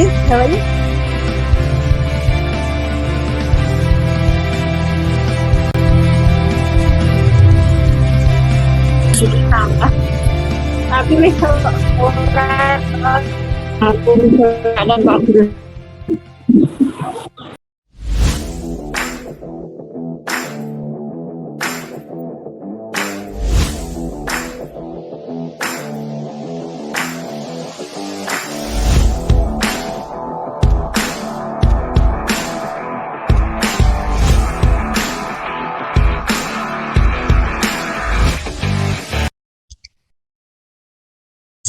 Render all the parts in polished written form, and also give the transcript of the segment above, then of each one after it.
Lanjut, namanya? Sudah tambah. Tapi kalau orang aku ada bagus.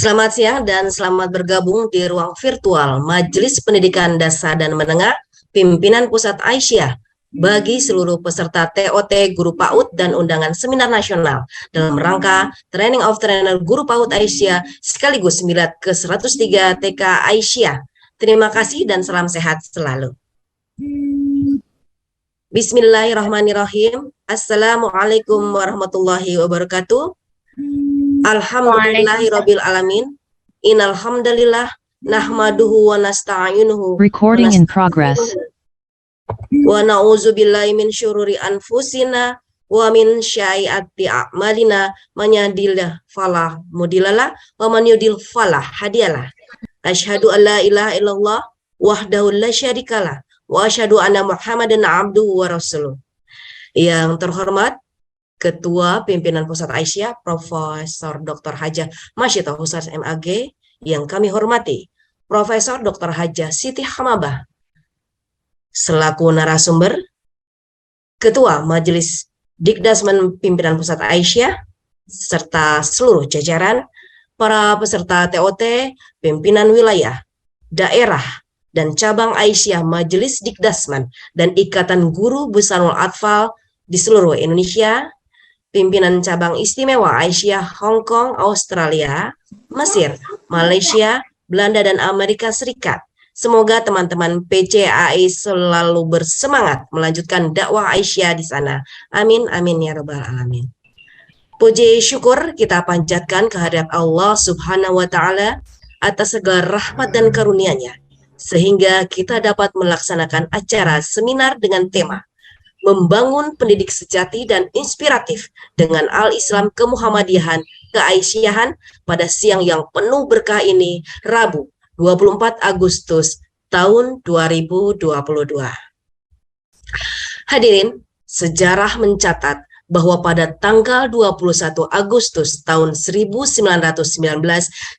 Selamat siang dan selamat bergabung di ruang virtual Majelis Pendidikan Dasar dan Menengah Pimpinan Pusat Aisyah bagi seluruh peserta TOT Guru PAUD dan undangan seminar nasional dalam rangka Training of Trainer Guru PAUD Aisyah sekaligus milad ke-103 TK Aisyah. Terima kasih dan salam sehat selalu. Bismillahirrahmanirrahim. Assalamualaikum warahmatullahi wabarakatuh. Alhamdulillahirabbil alamin. Innal hamdalillah nahmaduhu wa nasta'inuhu. Recording in progress. Wa na'udzubillahi min syururi anfusina wa min syai'ati a'malina man yahdihillahu fala mudhillalah wa man yudhlil fala hadiyalah. Asyhadu an la ilaha illallah wahdahu la syarikalah wa asyhadu anna Muhammadan abduhu wa rasuluh. Yang terhormat Ketua Pimpinan Pusat Aisyah, Profesor Dr. Hajah Masyitah Husas MAG, yang kami hormati, Profesor Dr. Hajah Siti Hamabah, selaku narasumber, Ketua Majelis Dikdasmen Pimpinan Pusat Aisyah, serta seluruh jajaran, para peserta TOT, pimpinan wilayah, daerah, dan cabang Aisyah Majelis Dikdasmen, dan Ikatan Guru Busarul Atfal di seluruh Indonesia, pimpinan cabang istimewa Aisyah Hong Kong, Australia, Mesir, Malaysia, Belanda, dan Amerika Serikat. Semoga teman-teman PCAI selalu bersemangat melanjutkan dakwah Aisyah di sana. Amin, amin ya rabbal alamin. Puji syukur kita panjatkan kehadirat Allah Subhanahu wa Ta'ala atas segala rahmat dan karunia-Nya, sehingga kita dapat melaksanakan acara seminar dengan tema Membangun Pendidik Sejati dan Inspiratif dengan Al-Islam Kemuhammadiyahan Keaisyahan pada siang yang penuh berkah ini, Rabu 24 Agustus tahun 2022. Hadirin, sejarah mencatat bahwa pada tanggal 21 Agustus tahun 1919,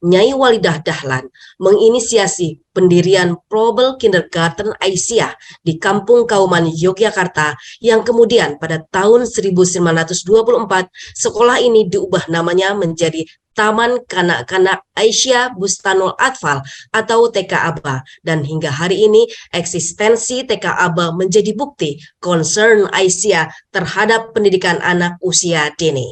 Nyai Walidah Dahlan menginisiasi pendirian Probel Kindergarten Aisyah di Kampung Kauman, Yogyakarta, yang kemudian pada tahun 1924 sekolah ini diubah namanya menjadi Taman Kanak-Kanak Aisyah Bustanul Atfal atau TK Aba, dan hingga hari ini eksistensi TK Aba menjadi bukti concern Aisyah terhadap pendidikan anak usia dini.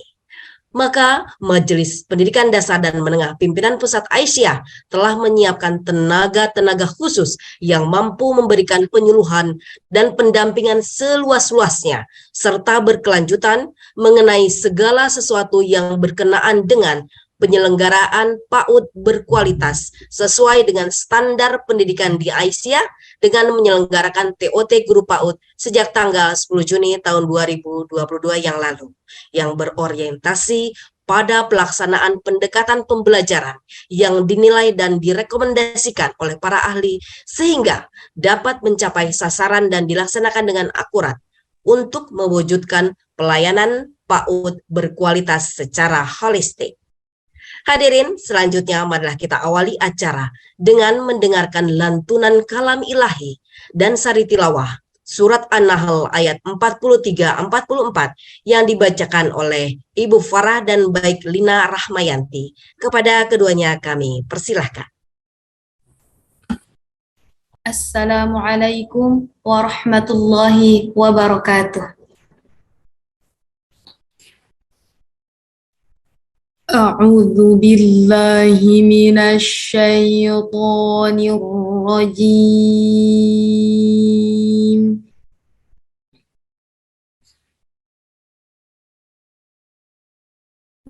Maka Majelis Pendidikan Dasar dan Menengah Pimpinan Pusat Aisyah telah menyiapkan tenaga-tenaga khusus yang mampu memberikan penyuluhan dan pendampingan seluas-luasnya serta berkelanjutan mengenai segala sesuatu yang berkenaan dengan penyelenggaraan PAUD berkualitas sesuai dengan standar pendidikan di Aisyah dengan menyelenggarakan TOT Guru PAUD sejak tanggal 10 Juni tahun 2022 yang lalu, yang berorientasi pada pelaksanaan pendekatan pembelajaran yang dinilai dan direkomendasikan oleh para ahli sehingga dapat mencapai sasaran dan dilaksanakan dengan akurat untuk mewujudkan pelayanan PAUD berkualitas secara holistik. Hadirin, selanjutnya marilah kita awali acara dengan mendengarkan lantunan kalam ilahi dan sari tilawah surat An-Nahl ayat 43-44 yang dibacakan oleh Ibu Farah dan Baik Lina Rahmayanti. Kepada keduanya kami persilahkan. Assalamualaikum warahmatullahi wabarakatuh. A'udzu billahi minasy syaithanir rajim.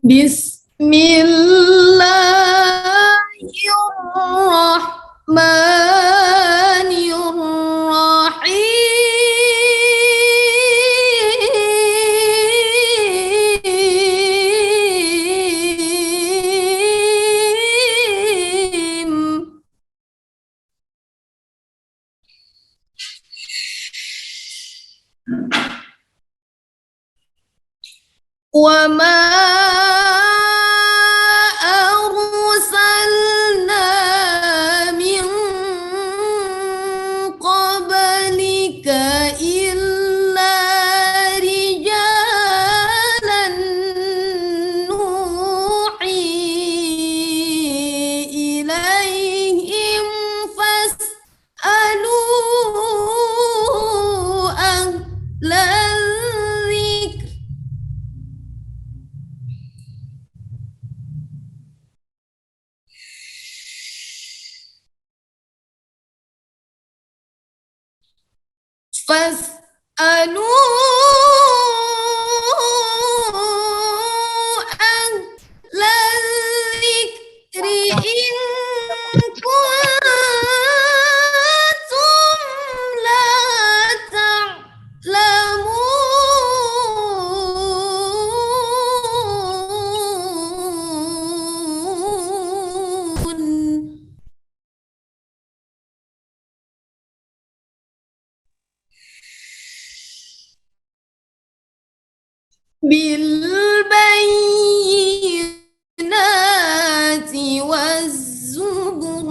Bismillahirrahmanirrahim. وما أرسلنا من قبلك إلا رجالا نوحي إليهم فاسألوا أهل الذكر أهل الذكر إن كنتم لا تعلمون بالبينات والزبر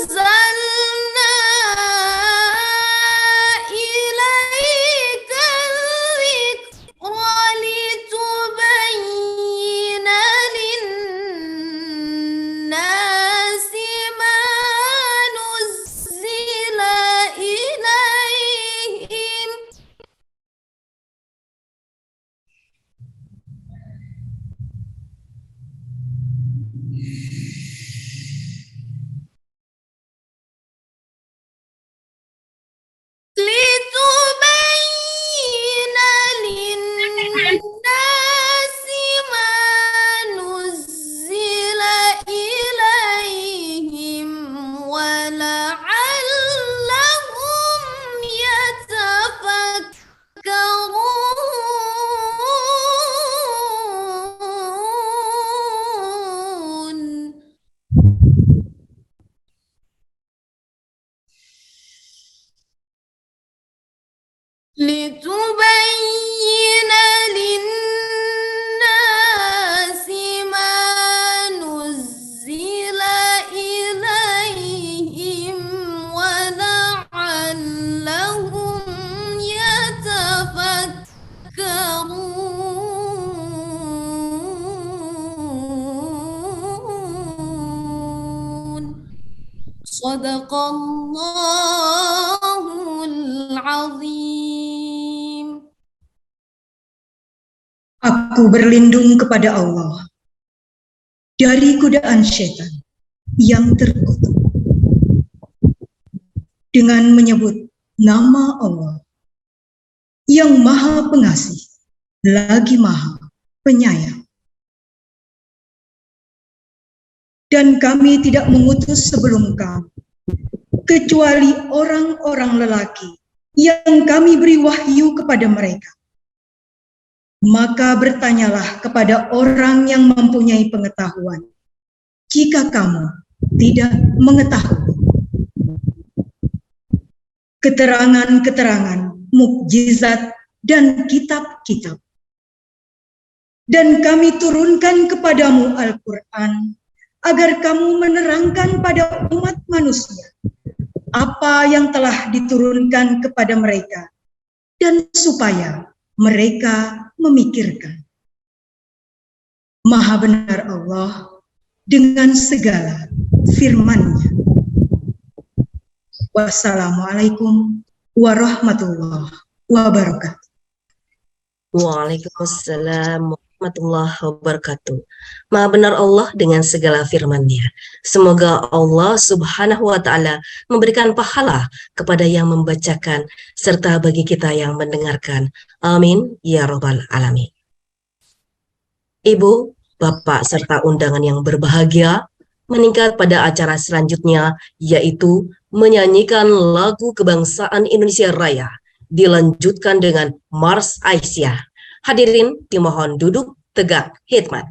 وأنزلنا إليك الذكر لتبين للناس ما نزل إليهم لتبين للناس ما نزل إليهم ولعلهم يتفكرون لتبين للناس ما نزل إليهم ولعلهم يتفكرون صدق الله العظيم. Aku berlindung kepada Allah dari godaan syaitan yang terkutuk dengan menyebut nama Allah yang Maha Pengasih lagi Maha Penyayang. Dan kami tidak mengutus sebelum kamu kecuali orang-orang lelaki yang kami beri wahyu kepada mereka. Maka bertanyalah kepada orang yang mempunyai pengetahuan, jika kamu tidak mengetahui. Keterangan-keterangan, mukjizat, dan kitab-kitab. Dan kami turunkan kepadamu Al-Quran, agar kamu menerangkan pada umat manusia apa yang telah diturunkan kepada mereka, dan supaya mereka memikirkan. Maha benar Allah dengan segala firman-Nya. Wassalamualaikum warahmatullahi wabarakatuh. Waalaikumsalam warahmatullahi wabarakatuh. Maha benar Allah dengan segala firman-Nya. Semoga Allah Subhanahu wa Ta'ala memberikan pahala kepada yang membacakan serta bagi kita yang mendengarkan. Amin ya Rabbal Alamin. Ibu, Bapak serta undangan yang berbahagia, meningkat pada acara selanjutnya, yaitu menyanyikan lagu kebangsaan Indonesia Raya, dilanjutkan dengan Mars Aisyah. Hadirin dimohon duduk tegak khidmat.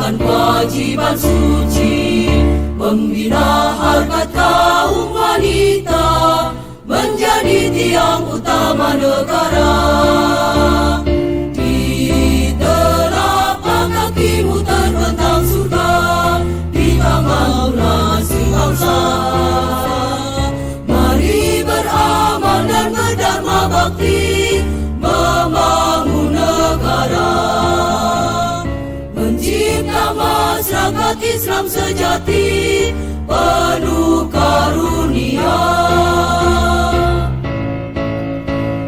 menjalankan kewajiban suci, membina harkat kaum wanita, menjadi tiang utama negara. Di telapak kakimu terbentang surga, di tanganmu nasi bangsa. Mari beramal dan berdharma bakti, membangun negara, mencipta masyarakat Islam sejati, penuh karunia.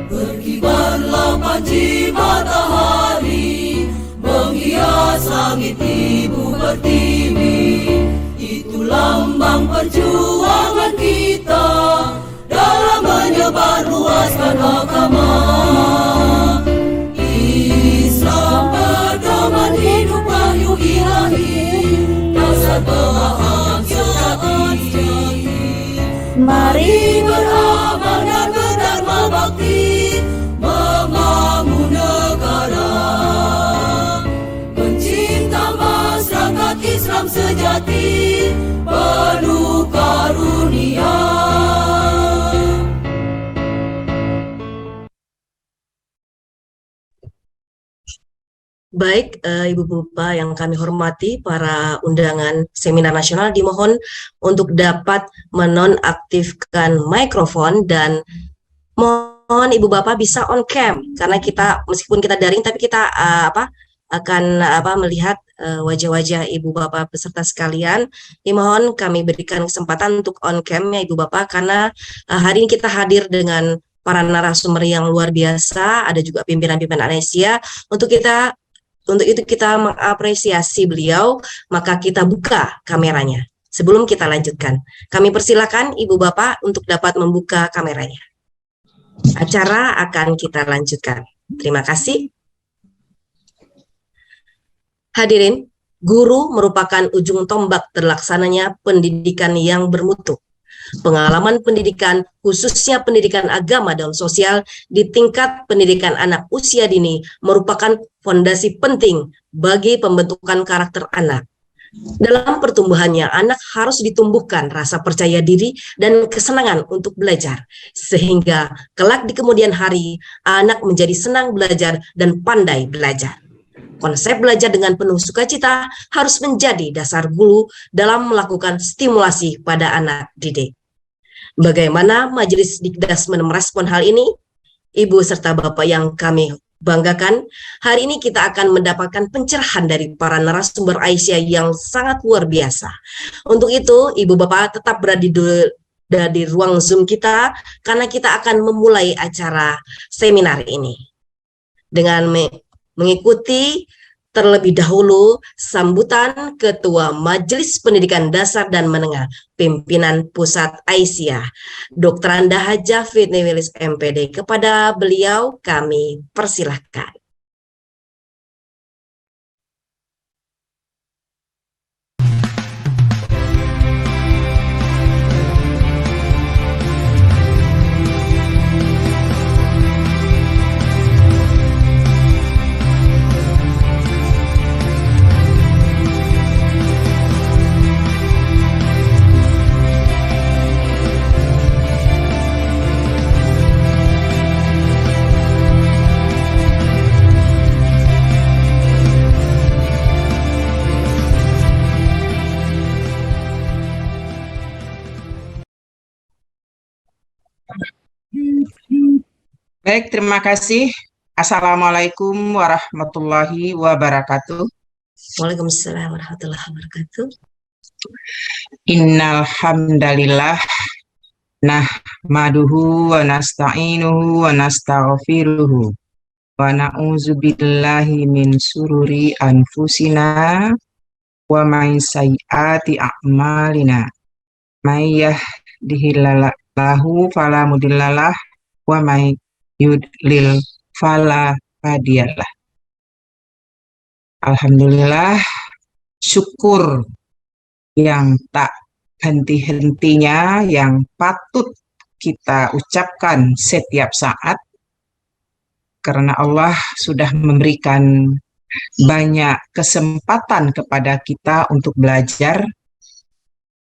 Berkibarlah panji matahari, menghias langit ibu pertiwi. Itu lambang perjuangan kita dalam menyebar luaskan agama. Islam pedoman hidup wahyu ilahi, dasar bahagia sejati. Mari beramal dan berdharma bakti, membangun negara, mencinta masyarakat Islam sejati, penuh karunia. Baik, Ibu Bapak yang kami hormati, para undangan seminar nasional dimohon untuk dapat menonaktifkan mikrofon dan mohon Ibu Bapak bisa on cam karena kita meskipun kita daring tapi kita akan melihat wajah-wajah Ibu Bapak peserta sekalian. Dimohon kami berikan kesempatan untuk on cam ya Ibu Bapak karena hari ini kita hadir dengan para narasumber yang luar biasa, ada juga pimpinan-pimpinan Asia. Untuk itu kita mengapresiasi beliau, maka kita buka kameranya. Sebelum kita lanjutkan, kami persilakan Ibu Bapak untuk dapat membuka kameranya. Acara akan kita lanjutkan. Terima kasih. Hadirin, guru merupakan ujung tombak terlaksananya pendidikan yang bermutu. Pengalaman pendidikan, khususnya pendidikan agama dan sosial di tingkat pendidikan anak usia dini merupakan fondasi penting bagi pembentukan karakter anak. Dalam pertumbuhannya, anak harus ditumbuhkan rasa percaya diri dan kesenangan untuk belajar, sehingga kelak di kemudian hari, anak menjadi senang belajar dan pandai belajar. Konsep belajar dengan penuh sukacita harus menjadi dasar guru dalam melakukan stimulasi pada anak didik. Bagaimana Majelis Dikdas merespon hal ini? Ibu serta Bapak yang kami banggakan, hari ini kita akan mendapatkan pencerahan dari para narasumber Aisyah yang sangat luar biasa. Untuk itu, Ibu Bapak tetap berada di ruang Zoom kita, karena kita akan memulai acara seminar ini. Dengan mengikuti terlebih dahulu sambutan Ketua Majelis Pendidikan Dasar dan Menengah Pimpinan Pusat Aisyah, Dr. Anda Hajah Fitni Wilis MPD. Kepada beliau kami persilahkan. Baik, terima kasih. Assalamualaikum warahmatullahi wabarakatuh. Waalaikumsalam warahmatullahi wabarakatuh. Innal hamdalillah nahmaduhu wa nasta'inuhu wa nastaghfiruhu wa na'udzu billahi min sururi anfusina wa min sayyiati a'malina. May yahdihillahu fala mudhillalah wa may yudlil fala hadiyalah. Alhamdulillah, syukur yang tak henti-hentinya yang patut kita ucapkan setiap saat karena Allah sudah memberikan banyak kesempatan kepada kita untuk belajar.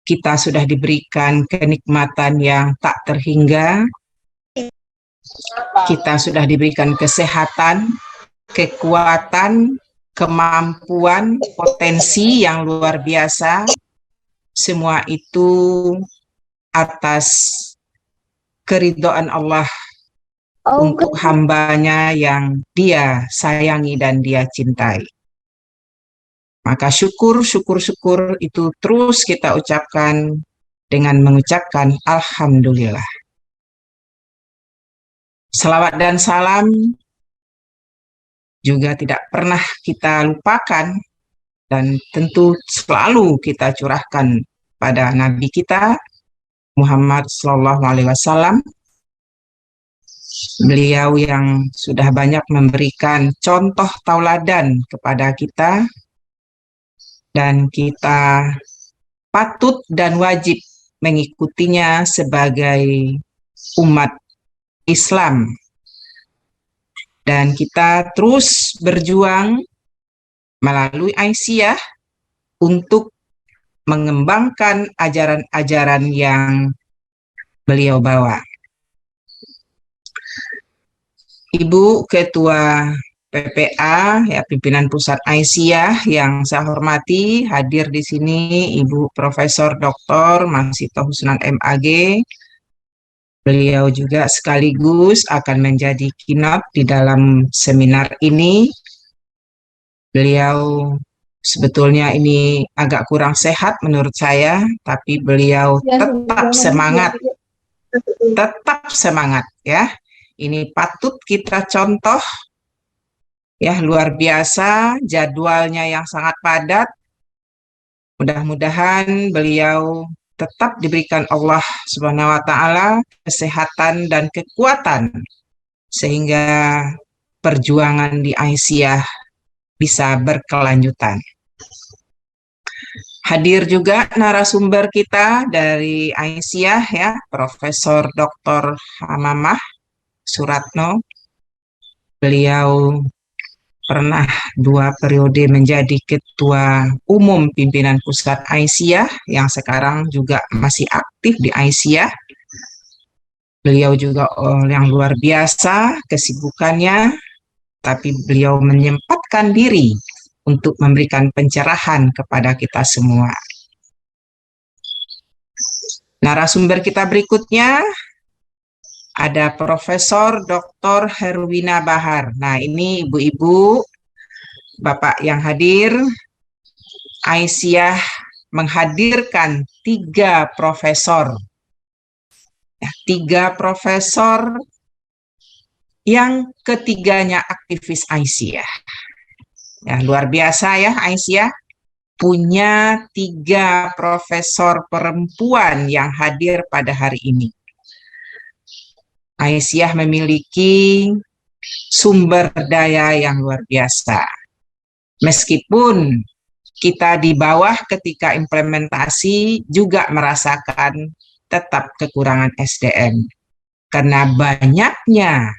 Kita sudah diberikan kenikmatan yang tak terhingga. Kita sudah diberikan kesehatan, kekuatan, kemampuan, potensi yang luar biasa. Semua itu atas keridhaan Allah untuk hambanya yang Dia sayangi dan Dia cintai. Maka syukur itu terus kita ucapkan dengan mengucapkan Alhamdulillah. Selawat dan salam juga tidak pernah kita lupakan dan tentu selalu kita curahkan pada Nabi kita Muhammad SAW. Beliau yang sudah banyak memberikan contoh tauladan kepada kita, dan kita patut dan wajib mengikutinya sebagai umat Islam. Dan kita terus berjuang melalui Aisyah untuk mengembangkan ajaran-ajaran yang beliau bawa. Ibu Ketua PPA, ya, Pimpinan Pusat Aisyah yang saya hormati, hadir di sini Ibu Profesor Dr. Masito Husnan MAG. Beliau juga sekaligus akan menjadi keynote di dalam seminar ini. Beliau sebetulnya ini agak kurang sehat menurut saya, tapi beliau tetap semangat ya. Ini patut kita contoh ya, luar biasa, jadwalnya yang sangat padat. Mudah-mudahan beliau tetap diberikan Allah Subhanahu wa taala kesehatan dan kekuatan sehingga perjuangan di Aisyah bisa berkelanjutan. Hadir juga narasumber kita dari Aisyah ya, Profesor Dr. Hamamah Suratno. Beliau pernah 2 periode menjadi Ketua Umum Pimpinan Pusat Aisyah, yang sekarang juga masih aktif di Aisyah. Beliau juga yang luar biasa kesibukannya, tapi beliau menyempatkan diri untuk memberikan pencerahan kepada kita semua. Narasumber kita berikutnya ada Profesor Dr. Herwina Bahar. Nah, ini ibu-ibu, bapak yang hadir, Aisyah menghadirkan 3 profesor. Ya, 3 profesor yang ketiganya aktivis Aisyah. Ya, luar biasa ya Aisyah. Punya 3 profesor perempuan yang hadir pada hari ini. Aisyah memiliki sumber daya yang luar biasa. Meskipun kita di bawah ketika implementasi juga merasakan tetap kekurangan SDM. Karena banyaknya,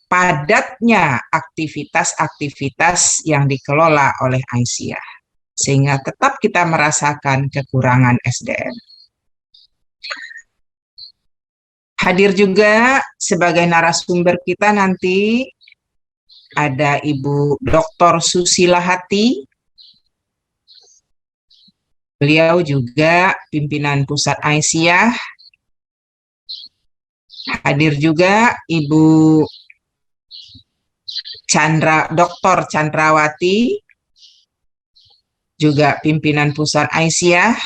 padatnya aktivitas-aktivitas yang dikelola oleh Aisyah. Sehingga tetap kita merasakan kekurangan SDM. Hadir juga sebagai narasumber kita nanti ada Ibu Dr. Susila Hati. Beliau juga pimpinan Pusat Aisyah. Hadir juga Ibu Dr. Chandrawati, juga pimpinan Pusat Aisyah,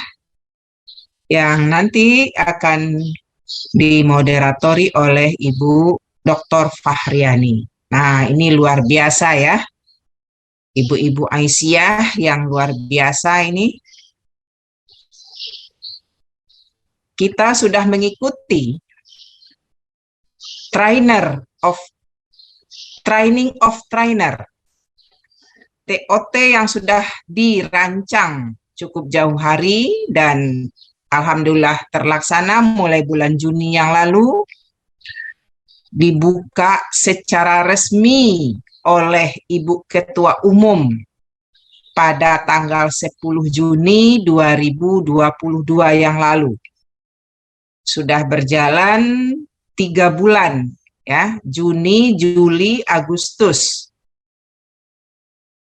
yang nanti akan dimoderatori oleh Ibu Dr. Fahriani. Nah, ini luar biasa ya. Ibu-ibu Aisyah yang luar biasa ini. Kita sudah mengikuti training of trainer. TOT yang sudah dirancang cukup jauh hari dan alhamdulillah terlaksana mulai bulan Juni yang lalu, dibuka secara resmi oleh Ibu Ketua Umum pada tanggal 10 Juni 2022 yang lalu. Sudah berjalan 3 bulan, ya, Juni, Juli, Agustus.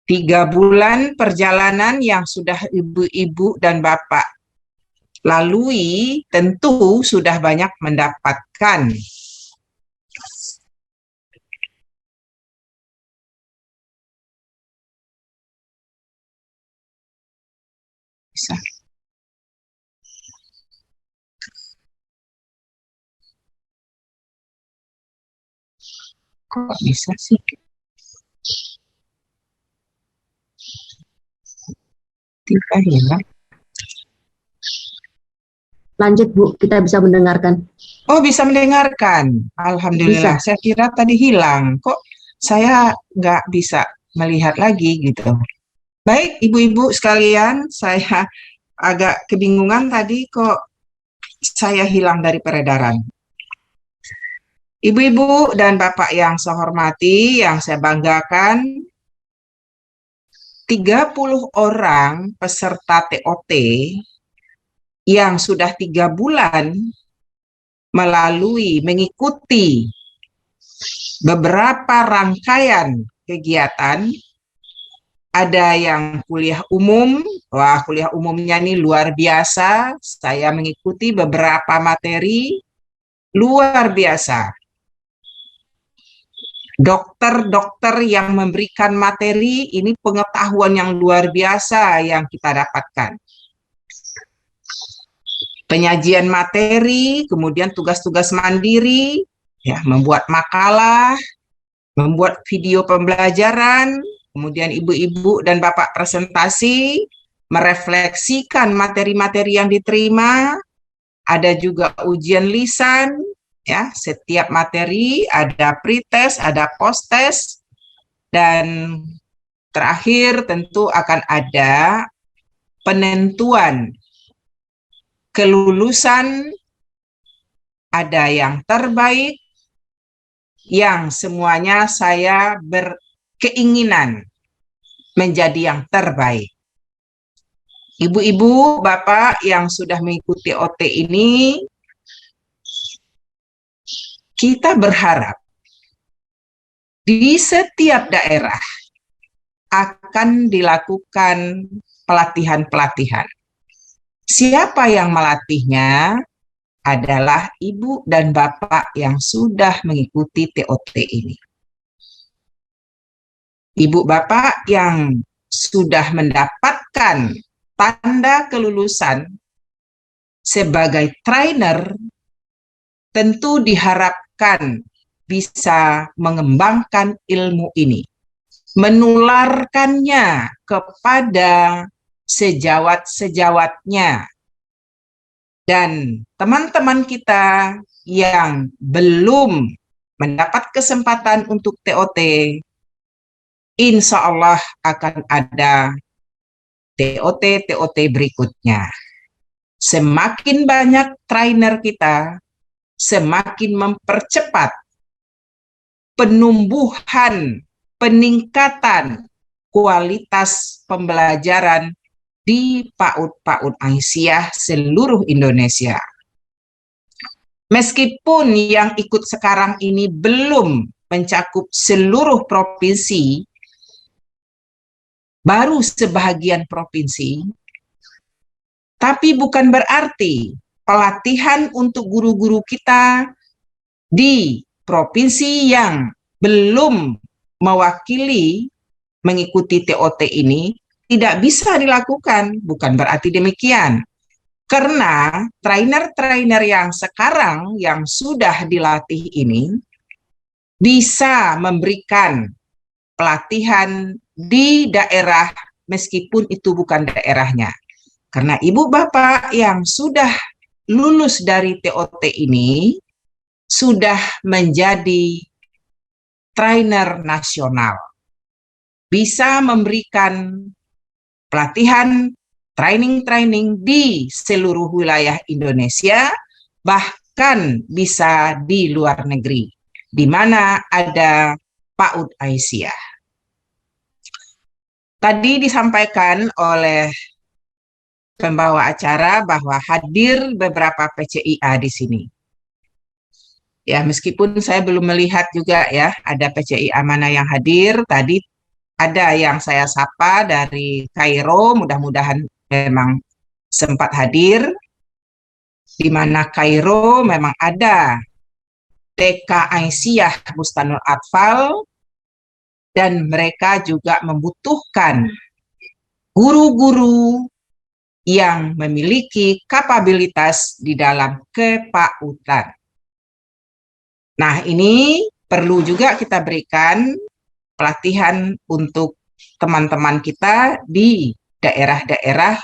3 bulan perjalanan yang sudah ibu-ibu dan bapak lalui, tentu sudah banyak mendapatkan bisa. Kok bisa sih? Tiba hilang. Lanjut Bu, kita bisa mendengarkan. Oh, bisa mendengarkan. Alhamdulillah. Saya kira tadi hilang. Kok saya nggak bisa melihat lagi gitu. Baik, ibu-ibu sekalian, saya agak kebingungan tadi kok saya hilang dari peredaran. Ibu-ibu dan bapak yang saya hormati, yang saya banggakan, 30 orang peserta TOT yang sudah 3 bulan mengikuti beberapa rangkaian kegiatan. Ada yang kuliah umum, wah kuliah umumnya ini luar biasa, saya mengikuti beberapa materi, luar biasa. Dokter-dokter yang memberikan materi, ini pengetahuan yang luar biasa yang kita dapatkan. Penyajian materi, kemudian tugas-tugas mandiri, ya, membuat makalah, membuat video pembelajaran, kemudian ibu-ibu dan bapak presentasi, merefleksikan materi-materi yang diterima, ada juga ujian lisan, ya, setiap materi ada pretest, ada posttest, dan terakhir tentu akan ada penentuan kelulusan, ada yang terbaik, yang semuanya saya berkeinginan menjadi yang terbaik. Ibu-ibu, bapak yang sudah mengikuti OT ini, kita berharap di setiap daerah akan dilakukan pelatihan-pelatihan. Siapa yang melatihnya? Adalah ibu dan bapak yang sudah mengikuti TOT ini. Ibu bapak yang sudah mendapatkan tanda kelulusan sebagai trainer tentu diharapkan bisa mengembangkan ilmu ini, menularkannya kepada sejawat-sejawatnya. Dan teman-teman kita yang belum mendapat kesempatan untuk TOT, insya Allah akan ada TOT berikutnya. Semakin banyak trainer kita, semakin mempercepat penumbuhan, peningkatan kualitas pembelajaran di PAUD Aisyah seluruh Indonesia. Meskipun yang ikut sekarang ini belum mencakup seluruh provinsi, baru sebahagian provinsi, tapi bukan berarti pelatihan untuk guru-guru kita di provinsi yang belum mewakili mengikuti TOT ini tidak bisa dilakukan, bukan berarti demikian. Karena trainer-trainer yang sekarang yang sudah dilatih ini bisa memberikan pelatihan di daerah meskipun itu bukan daerahnya. Karena ibu bapak yang sudah lulus dari TOT ini sudah menjadi trainer nasional. Bisa memberikan pelatihan, training-training di seluruh wilayah Indonesia, bahkan bisa di luar negeri, di mana ada PAUD Aisyah. Tadi disampaikan oleh pembawa acara bahwa hadir beberapa PCIA di sini. Ya, meskipun saya belum melihat juga ya, ada PCIA mana yang hadir. Tadi ada yang saya sapa dari Kairo, mudah-mudahan memang sempat hadir. Di mana Kairo memang ada TK Aisyah Bustanul Atfal, dan mereka juga membutuhkan guru-guru yang memiliki kapabilitas di dalam kepautan. Nah, ini perlu juga kita berikan pelatihan untuk teman-teman kita di daerah-daerah,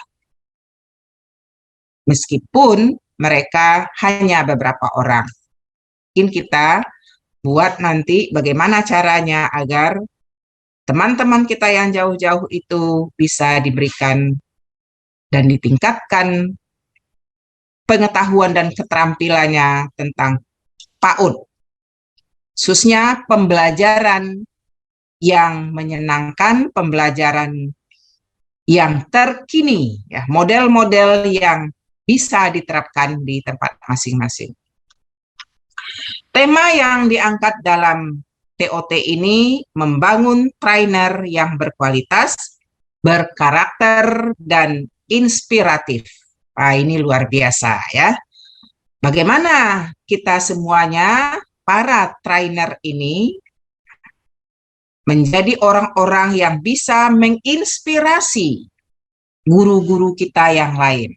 meskipun mereka hanya beberapa orang. Mungkin kita buat nanti bagaimana caranya agar teman-teman kita yang jauh-jauh itu bisa diberikan dan ditingkatkan pengetahuan dan keterampilannya tentang PAUD, khususnya pembelajaran yang menyenangkan, pembelajaran yang terkini, ya, model-model yang bisa diterapkan di tempat masing-masing. Tema yang diangkat dalam TOT ini membangun trainer yang berkualitas, berkarakter, dan inspiratif. Nah, ini luar biasa ya. Bagaimana kita semuanya, para trainer ini, menjadi orang-orang yang bisa menginspirasi guru-guru kita yang lain.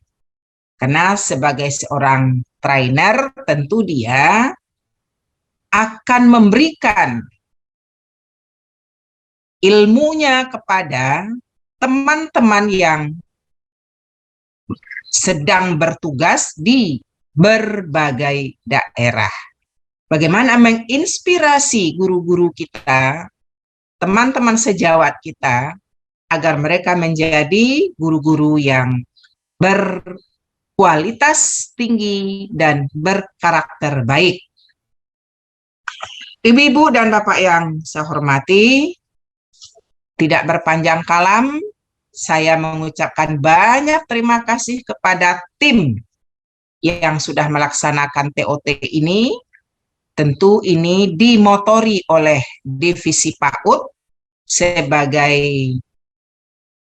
Karena sebagai seorang trainer, tentu dia akan memberikan ilmunya kepada teman-teman yang sedang bertugas di berbagai daerah. Bagaimana menginspirasi guru-guru kita, teman-teman sejawat kita, agar mereka menjadi guru-guru yang berkualitas tinggi dan berkarakter baik. Ibu-ibu dan bapak yang saya hormati, tidak berpanjang kalam, saya mengucapkan banyak terima kasih kepada tim yang sudah melaksanakan TOT ini. Tentu ini dimotori oleh Divisi PAUD sebagai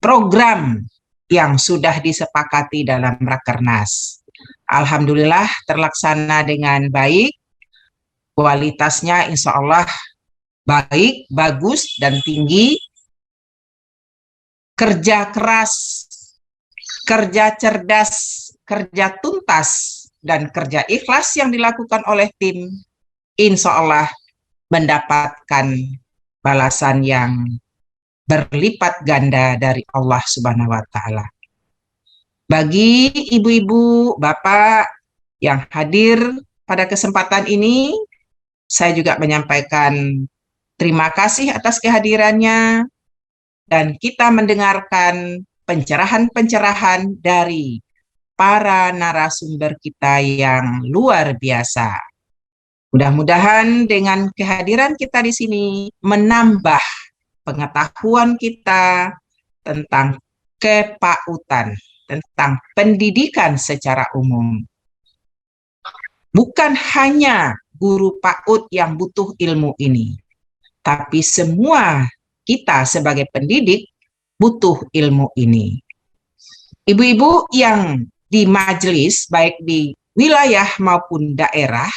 program yang sudah disepakati dalam Rakernas. Alhamdulillah terlaksana dengan baik. Kualitasnya insya Allah baik, bagus, dan tinggi. Kerja keras, kerja cerdas, kerja tuntas, dan kerja ikhlas yang dilakukan oleh tim, insya Allah mendapatkan balasan yang berlipat ganda dari Allah Subhanahu wa Ta'ala. Bagi ibu-ibu, bapak yang hadir pada kesempatan ini, saya juga menyampaikan terima kasih atas kehadirannya, dan kita mendengarkan pencerahan-pencerahan dari para narasumber kita yang luar biasa. Mudah-mudahan dengan kehadiran kita di sini menambah pengetahuan kita tentang kepautan, tentang pendidikan secara umum. Bukan hanya guru PAUD yang butuh ilmu ini, tapi semua kita sebagai pendidik butuh ilmu ini. Ibu-ibu yang di majelis, baik di wilayah maupun daerah,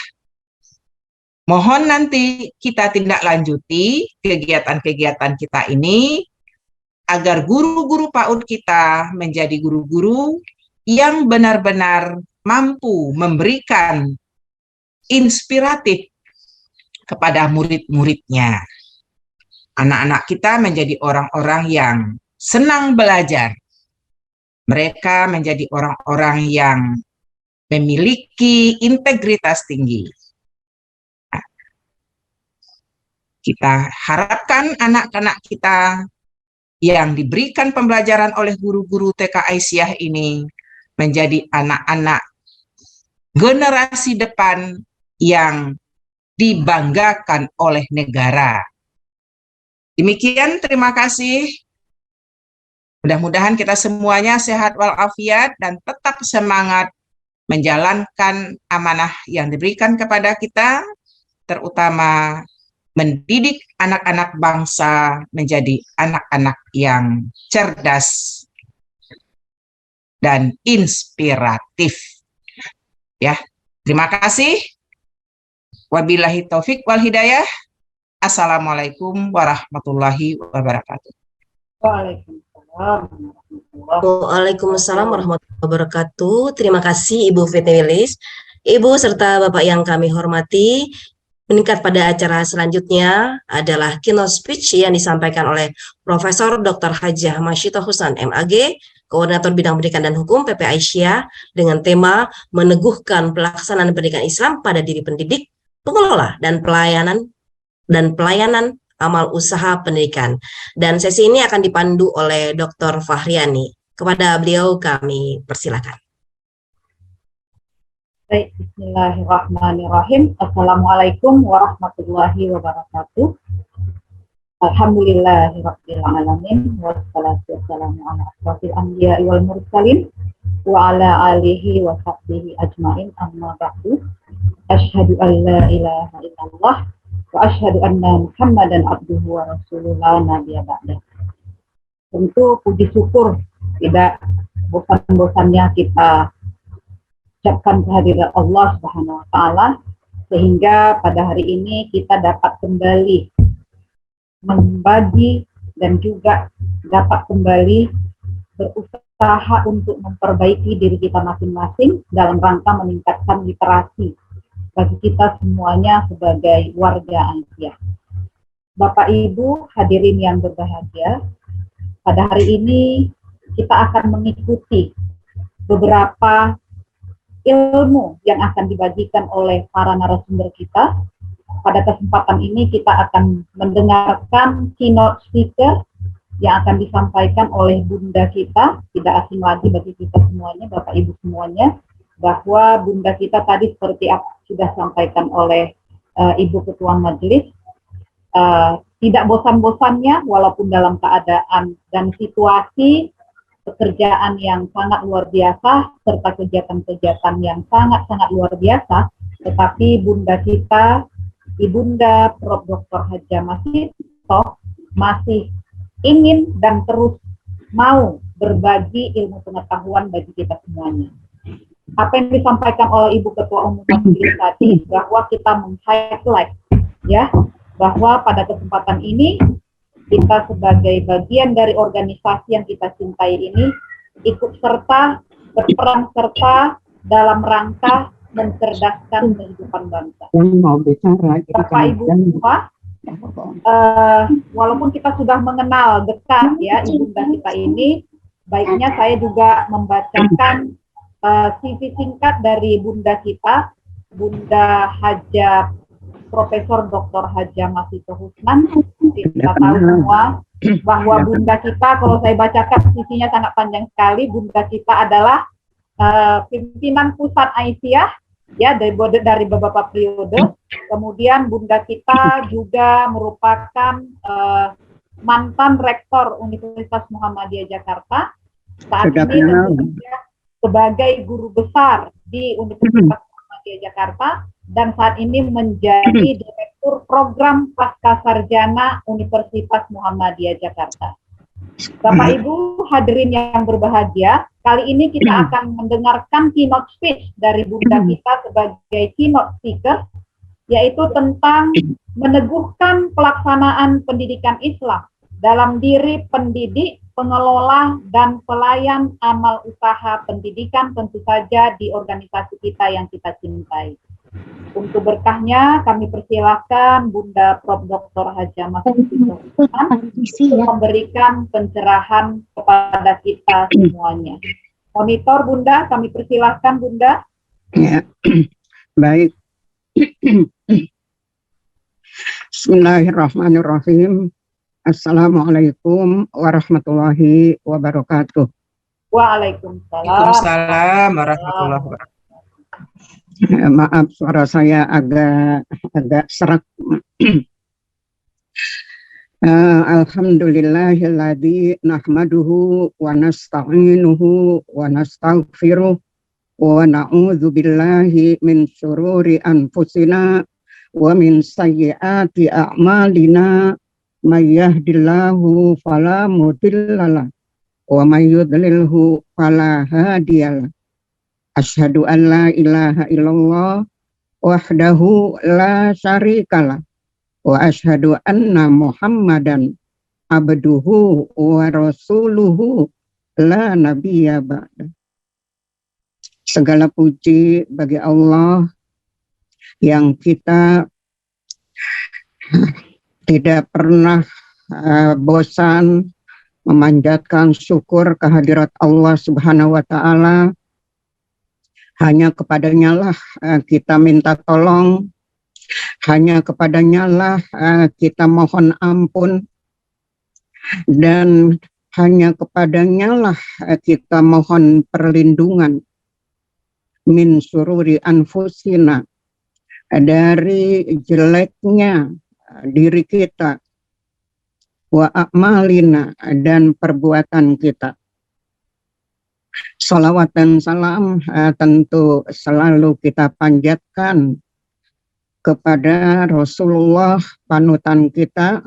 mohon nanti kita tindak lanjuti kegiatan-kegiatan kita ini agar guru-guru PAUD kita menjadi guru-guru yang benar-benar mampu memberikan inspiratif kepada murid-muridnya. Anak-anak kita menjadi orang-orang yang senang belajar. Mereka menjadi orang-orang yang memiliki integritas tinggi. Kita harapkan anak-anak kita yang diberikan pembelajaran oleh guru-guru TK Aisyah ini menjadi anak-anak generasi depan yang dibanggakan oleh negara. Demikian, terima kasih. Mudah-mudahan kita semuanya sehat walafiat dan tetap semangat menjalankan amanah yang diberikan kepada kita, terutama mendidik anak-anak bangsa menjadi anak-anak yang cerdas dan inspiratif. Ya, terima kasih. Wabillahi taufik wal hidayah. Assalamualaikum warahmatullahi wabarakatuh. Waalaikumsalam warahmatullahi wabarakatuh. Terima kasih Ibu Fitnilis. Ibu serta Bapak yang kami hormati, meningkat pada acara selanjutnya adalah keynote speech yang disampaikan oleh Profesor Dr. Hajah Masyitoh Husnan MAG, Koordinator Bidang Pendidikan dan Hukum PP Aisyah, dengan tema meneguhkan pelaksanaan pendidikan Islam pada diri pendidik, pengelola dan pelayanan amal usaha pendidikan. Dan sesi ini akan dipandu oleh Dr. Fahriani. Kepada beliau kami persilakan. Baik, bismillahirrahmanirrahim. Assalamualaikum warahmatullahi wabarakatuh. Alhamdulillahirabbil alamin wassalatu wassalamu ala asrofil anbiya'i wal mursalin wa ala alihi wa sahbihi ajmain, amma ba'du. Asyhadu an la ilaha illallah wa asyhadu anna Muhammadan abduhu wa rasuluhu la nabiyya ba'dah. Tentu puji syukur tidak bosan-bosannya kita ucapkan kehadiran Allah Subhanahu wa taala, sehingga pada hari ini kita dapat kembali membagi dan juga dapat kembali berusaha untuk memperbaiki diri kita masing-masing dalam rangka meningkatkan literasi bagi kita semuanya sebagai warga Aisyah. Bapak Ibu hadirin yang berbahagia, pada hari ini kita akan mengikuti beberapa ilmu yang akan dibagikan oleh para narasumber kita. Pada kesempatan ini kita akan mendengarkan keynote speaker yang akan disampaikan oleh Bunda kita, tidak asing lagi bagi kita semuanya, Bapak Ibu semuanya, bahwa Bunda kita tadi seperti apa sudah sampaikan oleh Ibu Ketua Majelis, tidak bosan-bosannya walaupun dalam keadaan dan situasi pekerjaan yang sangat luar biasa serta kegiatan-kegiatan yang sangat-sangat luar biasa, tetapi Bunda kita, Ibunda Prof. Dr. Hajah Masyitoh masih ingin dan terus mau berbagi ilmu pengetahuan bagi kita semuanya. Apa yang disampaikan oleh Ibu Ketua Umum Majelis tadi, bahwa kita meng-highlight ya, bahwa pada kesempatan ini kita sebagai bagian dari organisasi yang kita cintai ini ikut serta, berperan serta dalam rangka mencerdaskan kehidupan bangsa. Bapak Ibu semua, walaupun kita sudah mengenal dekat ya Ibunda kita ini, baiknya saya juga membacakan CV singkat dari Bunda kita, Bunda Hajah Profesor Dr. Hajah Masyitoh Husnan. Kita tahu semua bahwa Bunda kita, kalau saya bacakan CV-nya sangat panjang sekali. Bunda kita adalah pimpinan pusat Aisyah ya dari beberapa periode. Kemudian Bunda kita juga merupakan mantan rektor Universitas Muhammadiyah Jakarta. Saat ini tentunya sebagai guru besar di Universitas Muhammadiyah Jakarta, dan saat ini menjadi Direktur Program Pascasarjana Universitas Muhammadiyah Jakarta. Bapak Ibu hadirin yang berbahagia, kali ini kita akan mendengarkan keynote speech dari Bunda kita sebagai keynote speaker, yaitu tentang meneguhkan pelaksanaan pendidikan Islam dalam diri pendidik, pengelola, dan pelayan amal usaha pendidikan, tentu saja di organisasi kita yang kita cintai. Untuk berkahnya kami persilahkan Bunda Prof. Dr. Hajah Masyitoh Husnan memberikan pencerahan kepada kita semuanya. Monitor Bunda, kami persilahkan Bunda. Ya, baik. Bismillahirrahmanirrahim. Assalamualaikum warahmatullahi wabarakatuh. Waalaikumsalam. Waalaikumsalam warahmatullahi wabarakatuh. Maaf, suara saya agak serak. Alhamdulillahilladzi nahmaduhu wa nasta'inuhu wa nastaghfiruh wa na'udzu billahi min syururi anfusina wa min sayyiati a'malina may yahdihillahu fala mudhillalah wa may yudlilhu fala hadiyalah. Asyhadu an la ilaha illallah wahdahu la syarikalah wa asyhadu anna Muhammadan abduhu wa rasuluhu la nabiyya ba'da. Segala puji bagi Allah yang kita tidak pernah bosan memanjatkan syukur kehadirat Allah Subhanahu wa taala. Hanya kepadanya lah kita minta tolong, hanya kepadanya lah kita mohon ampun, dan hanya kepadanya lah kita mohon perlindungan min sururi anfusina, dari jeleknya diri kita, wa a'malina, dan perbuatan kita. Salawat dan salam tentu selalu kita panjatkan kepada Rasulullah, panutan kita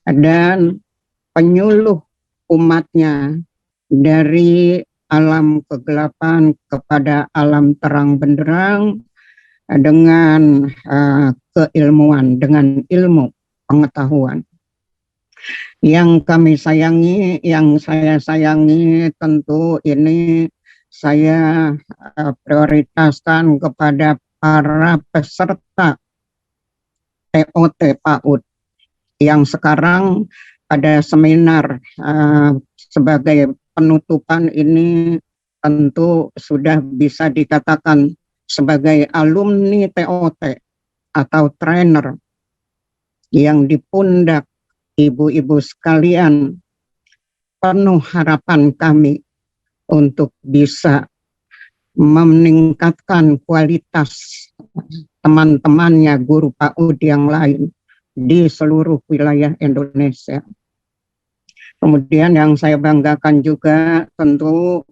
dan penyuluh umatnya dari alam kegelapan kepada alam terang benderang dengan keilmuan, dengan ilmu pengetahuan. Yang kami sayangi, yang saya sayangi, tentu ini saya prioritaskan kepada para peserta TOT PAUD yang sekarang pada seminar sebagai penutupan ini tentu sudah bisa dikatakan sebagai alumni TOT atau trainer yang di pundak ibu-ibu sekalian. Penuh harapan kami untuk bisa meningkatkan kualitas teman-temannya guru PAUD yang lain di seluruh wilayah Indonesia. Kemudian yang saya banggakan juga tentu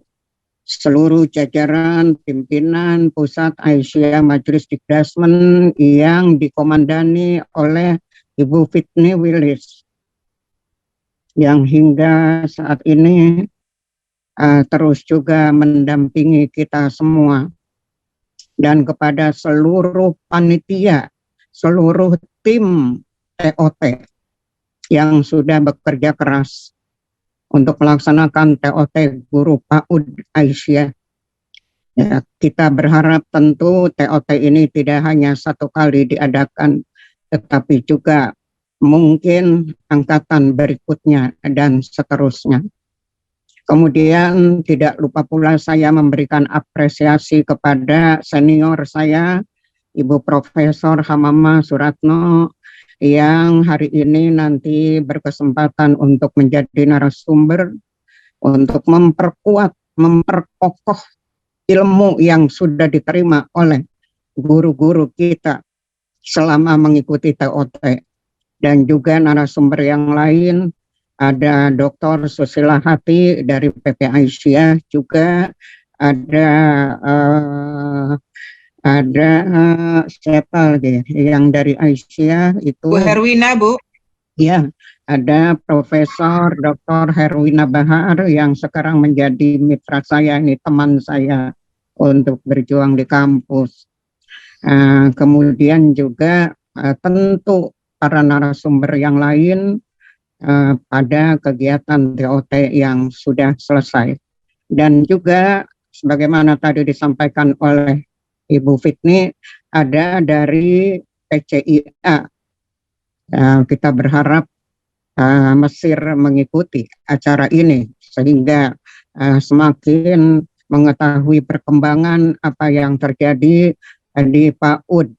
seluruh jajaran pimpinan Pusat Aisyah Majelis Dikdasmen yang dikomandani oleh Ibu Fitni Willis yang hingga saat ini terus juga mendampingi kita semua, dan kepada seluruh panitia, seluruh tim TOT yang sudah bekerja keras untuk melaksanakan TOT Guru PAUD Aisyah. Ya, kita berharap tentu TOT ini tidak hanya satu kali diadakan, tetapi juga mungkin angkatan berikutnya dan seterusnya. Kemudian tidak lupa pula saya memberikan apresiasi kepada senior saya, Ibu Profesor Hamama Suratno, yang hari ini nanti berkesempatan untuk menjadi narasumber untuk memperkuat, memperkokoh ilmu yang sudah diterima oleh guru-guru kita selama mengikuti TOT. Dan juga narasumber yang lain, ada Dr. Susila Hati dari PP Aisyah, juga ada siapa lagi yang dari Aisyah itu Bu Herwina, Bu. Ya, ada Profesor Dr. Herwina Bahar yang sekarang menjadi mitra saya, ini teman saya untuk berjuang di kampus. Kemudian juga tentu para narasumber yang lain pada kegiatan TOT yang sudah selesai. Dan juga sebagaimana tadi disampaikan oleh Ibu Fitni, ada dari PCIA. Kita berharap Mesir mengikuti acara ini sehingga semakin mengetahui perkembangan apa yang terjadi di PAUD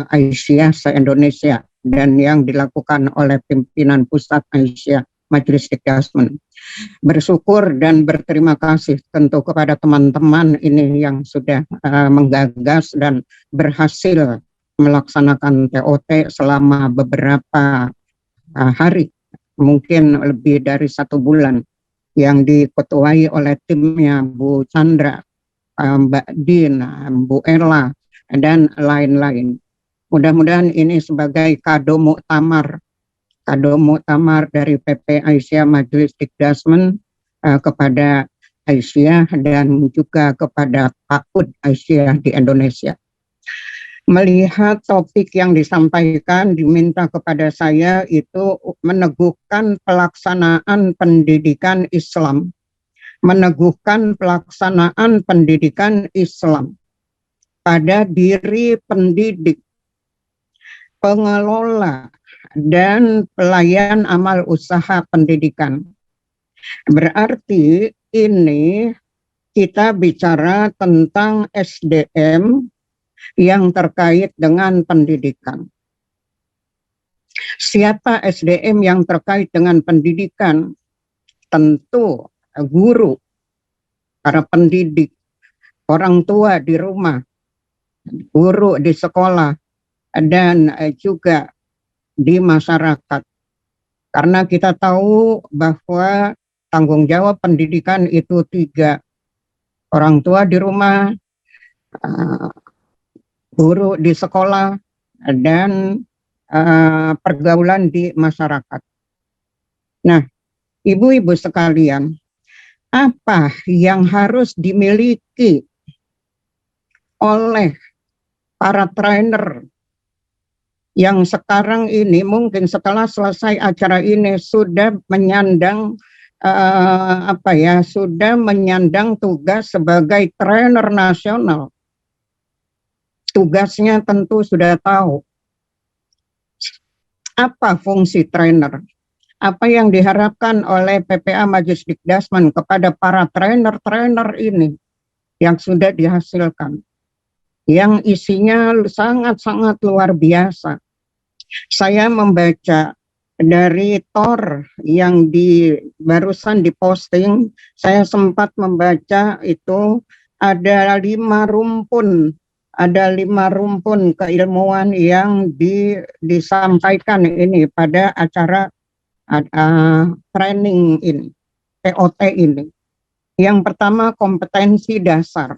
Aisyah se-Indonesia dan yang dilakukan oleh pimpinan Pusat Aisyah Majelis Dikdasmen. Bersyukur dan berterima kasih tentu kepada teman-teman ini yang sudah menggagas dan berhasil melaksanakan TOT selama beberapa hari, mungkin lebih dari 1 bulan, yang diketuai oleh timnya Bu Chandra, Mbak Din, Bu Ella, dan lain-lain. Mudah-mudahan ini sebagai kado muktamar dari PP Aisyah Majelis Dikdasmen kepada Aisyah dan juga kepada PAUD Aisyah di Indonesia. Melihat topik yang disampaikan, diminta kepada saya itu meneguhkan pelaksanaan pendidikan Islam. Meneguhkan pelaksanaan pendidikan Islam pada diri pendidik, pengelola, dan pelayan amal usaha pendidikan. Berarti ini kita bicara tentang SDM yang terkait dengan pendidikan. Siapa SDM yang terkait dengan pendidikan? Tentu guru, para pendidik, orang tua di rumah, guru di sekolah, dan juga di masyarakat. Karena kita tahu bahwa tanggung jawab pendidikan itu 3. Orang tua di rumah, guru di sekolah, dan pergaulan di masyarakat. Nah, ibu-ibu sekalian, apa yang harus dimiliki oleh para trainer yang sekarang ini mungkin setelah selesai acara ini sudah menyandang sudah menyandang tugas sebagai trainer nasional. Tugasnya tentu sudah tahu. Apa fungsi trainer? Apa yang diharapkan oleh PPA Majelis Dikdasmen kepada para trainer-trainer ini yang sudah dihasilkan, yang isinya sangat-sangat luar biasa. Saya membaca dari Tor yang barusan diposting, saya sempat membaca itu ada 5 rumpun. Ada 5 rumpun keilmuan yang disampaikan ini pada acara training ini, POT ini. Yang pertama, kompetensi dasar.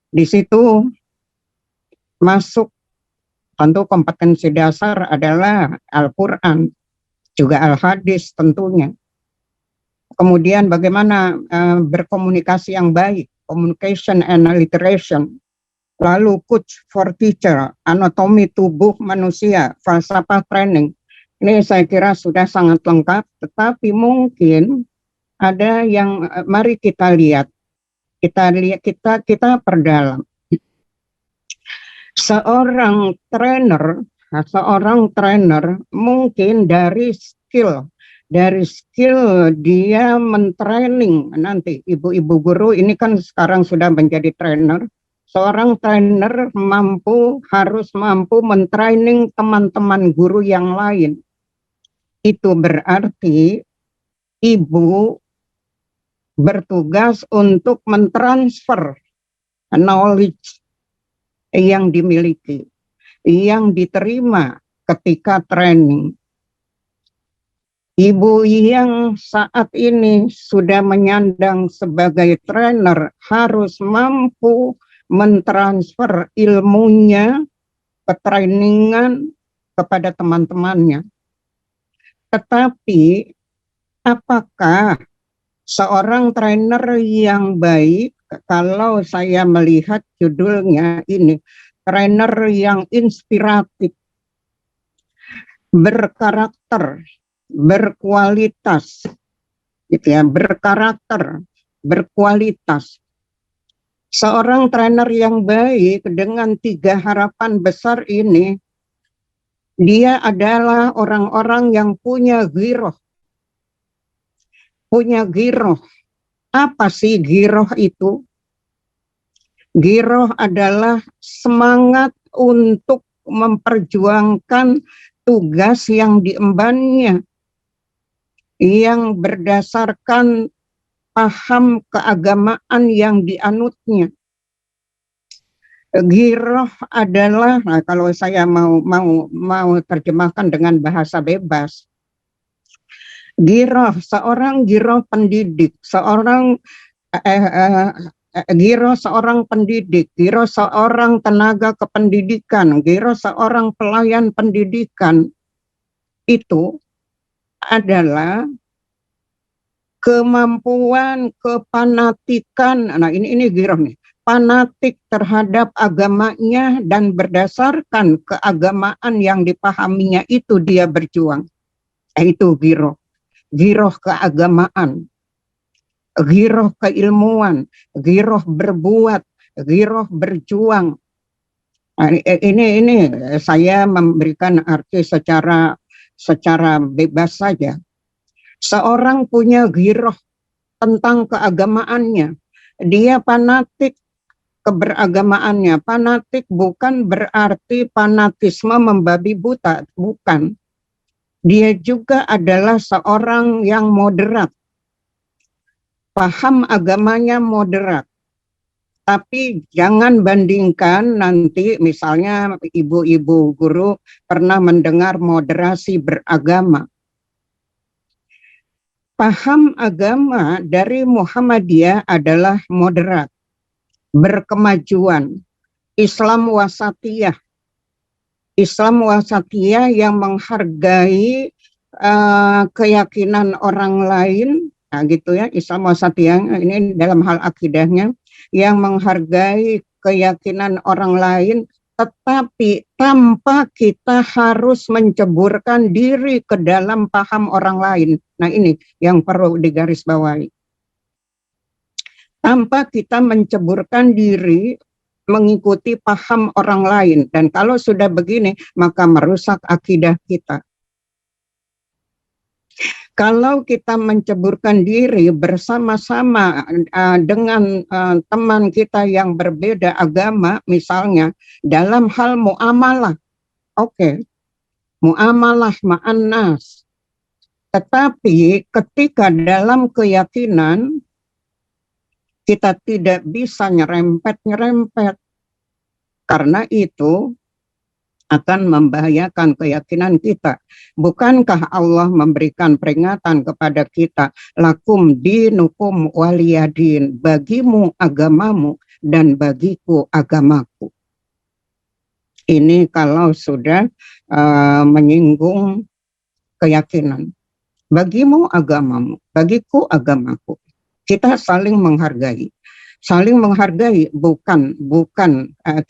Di situ masuk tentu kompetensi dasar adalah Al-Quran, juga Al-Hadis tentunya. Kemudian bagaimana berkomunikasi yang baik, communication and alliteration. Lalu coach for teacher, anatomi tubuh manusia, falsafah training. Ini saya kira sudah sangat lengkap, tetapi mungkin ada yang mari kita lihat. Kita perdalam. Seorang trainer mungkin dari skill dia mentraining nanti ibu-ibu guru ini kan sekarang sudah menjadi trainer. Seorang trainer harus mampu mentraining teman-teman guru yang lain. Itu berarti ibu bertugas untuk mentransfer knowledge yang dimiliki, yang diterima ketika training. Ibu yang saat ini sudah menyandang sebagai trainer harus mampu mentransfer ilmunya, ketrainingan kepada teman-temannya. Tetapi apakah seorang trainer yang baik, kalau saya melihat judulnya ini, trainer yang inspiratif, berkarakter, berkualitas, gitu ya, berkarakter, berkualitas. Seorang trainer yang baik dengan 3 harapan besar ini, dia adalah orang-orang yang punya ghiroh. Punya ghiroh. Apa sih ghiroh itu? Ghiroh adalah semangat untuk memperjuangkan tugas yang diembannya, yang berdasarkan paham keagamaan yang dianutnya. Giroh adalah, nah, kalau saya mau terjemahkan dengan bahasa bebas, seorang giroh pendidik, giroh seorang pendidik, giroh seorang tenaga kependidikan, giroh seorang pelayan pendidikan itu adalah kemampuan kepanatikan. Nah, ini giroh nih. Fanatik terhadap agamanya dan berdasarkan keagamaan yang dipahaminya itu dia berjuang. Itu giroh. Giroh keagamaan, giroh keilmuan, giroh berbuat, giroh berjuang. Nah, ini saya memberikan arti secara bebas saja. Seorang punya giroh tentang keagamaannya, dia fanatik keberagamaannya. Fanatik bukan berarti fanatisme membabi buta, bukan. Dia juga adalah seorang yang moderat. Paham agamanya moderat. Tapi jangan bandingkan nanti misalnya ibu-ibu guru pernah mendengar moderasi beragama. Paham agama dari Muhammadiyah adalah moderat, berkemajuan, Islam wasatiyah. Islam wasatiyah yang menghargai keyakinan orang lain, nah gitu ya, Islam wasatiyah ini dalam hal akidahnya, yang menghargai keyakinan orang lain, tetapi tanpa kita harus menceburkan diri ke dalam paham orang lain. Nah ini yang perlu digarisbawahi. Tanpa kita menceburkan diri mengikuti paham orang lain. Dan kalau sudah begini, maka merusak akidah kita. Kalau kita menceburkan diri bersama-sama dengan teman kita yang berbeda agama, misalnya dalam hal muamalah, oke, muamalah ma'annas. Tetapi ketika dalam keyakinan, kita tidak bisa nyerempet-nyerempet. Karena itu akan membahayakan keyakinan kita. Bukankah Allah memberikan peringatan kepada kita, lakum dinukum waliyadin, bagimu agamamu dan bagiku agamaku. Ini kalau sudah menyinggung keyakinan. Bagimu agamamu, bagiku agamaku. Kita saling menghargai. Saling menghargai bukan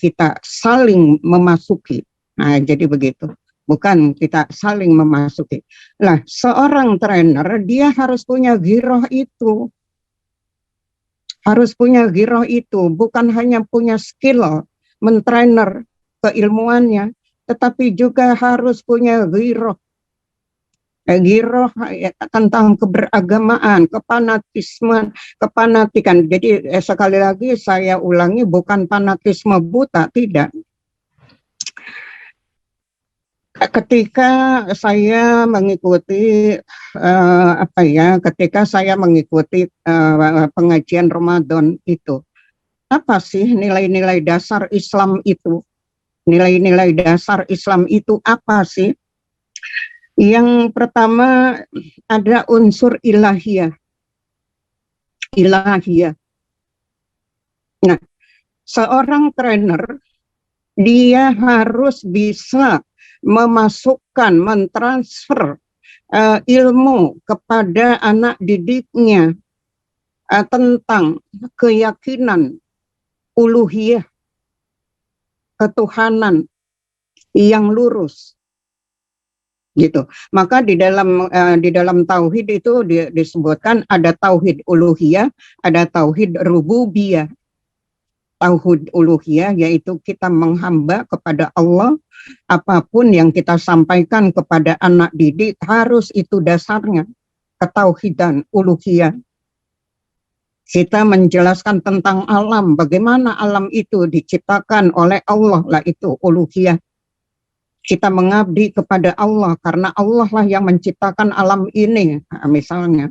kita saling memasuki. Nah, jadi begitu. Bukan kita saling memasuki. Lah, seorang trainer dia harus punya giroh itu. Harus punya giroh itu, bukan hanya punya skill mentrainer keilmuannya, tetapi juga harus punya giroh. Giroh tentang keberagamaan, kepanatikan. Jadi sekali lagi saya ulangi, bukan fanatisme buta, tidak. Ketika saya mengikuti pengajian Ramadan itu, apa sih nilai-nilai dasar Islam itu? Nilai-nilai dasar Islam itu apa sih? Yang pertama ada unsur ilahiyah. Nah, seorang trainer dia harus bisa memasukkan, mentransfer ilmu kepada anak didiknya tentang keyakinan uluhiyah, ketuhanan yang lurus. Gitu. Maka di dalam tauhid itu disebutkan ada tauhid uluhiyah, ada tauhid rububiyah. Tauhid uluhiyah yaitu kita menghamba kepada Allah, apapun yang kita sampaikan kepada anak didik harus itu dasarnya ketauhidan uluhiyah. Kita menjelaskan tentang alam, bagaimana alam itu diciptakan oleh Allah, lah itu uluhiyah. Kita mengabdi kepada Allah karena Allah lah yang menciptakan alam ini, misalnya.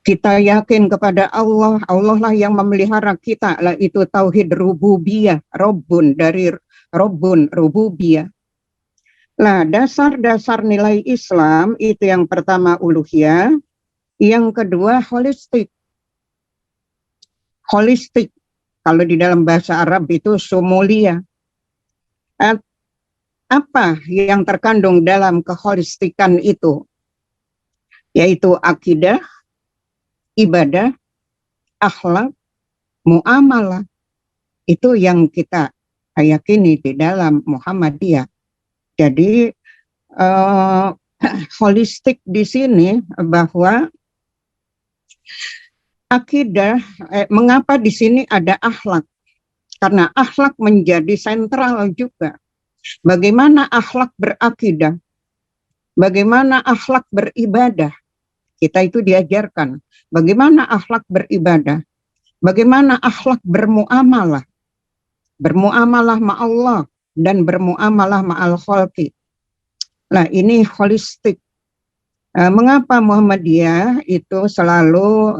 Kita yakin kepada Allah, Allah lah yang memelihara kita, lah itu tauhid rububiyah, Rabbun dari Rabbun, rububiyah. Nah, dasar-dasar nilai Islam itu yang pertama uluhiyah, yang kedua holistik. Holistik, kalau di dalam bahasa Arab itu sumulia. Apa yang terkandung dalam keholistikan itu? Yaitu akidah, ibadah, akhlak, muamalah. Itu yang kita yakini di dalam Muhammadiyah. Jadi holistik di sini bahwa akidah, mengapa di sini ada akhlak? Karena akhlak menjadi sentral juga. Bagaimana akhlak berakidah? Bagaimana akhlak beribadah? Kita itu diajarkan. Bagaimana akhlak beribadah? Bagaimana akhlak bermuamalah? Bermuamalah ma Allah dan bermuamalah ma'al khalqi. Nah, ini holistik. Mengapa Muhammadiyah itu selalu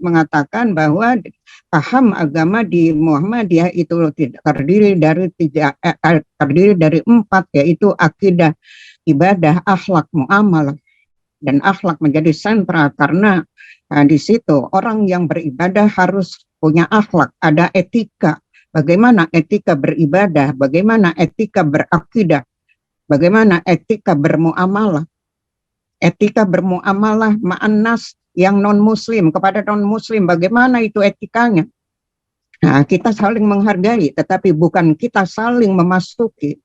mengatakan bahwa paham agama di Muhammadiyah itu tidak terdiri dari 4, yaitu akidah, ibadah, akhlak, muamalah. Dan akhlak menjadi sentral karena di situ orang yang beribadah harus punya akhlak, ada etika. Bagaimana etika beribadah, bagaimana etika berakidah, bagaimana etika bermuamalah. Etika bermuamalah ma'annas yang non-muslim kepada non-muslim, bagaimana itu etikanya? Nah, kita saling menghargai, tetapi bukan kita saling memasuki.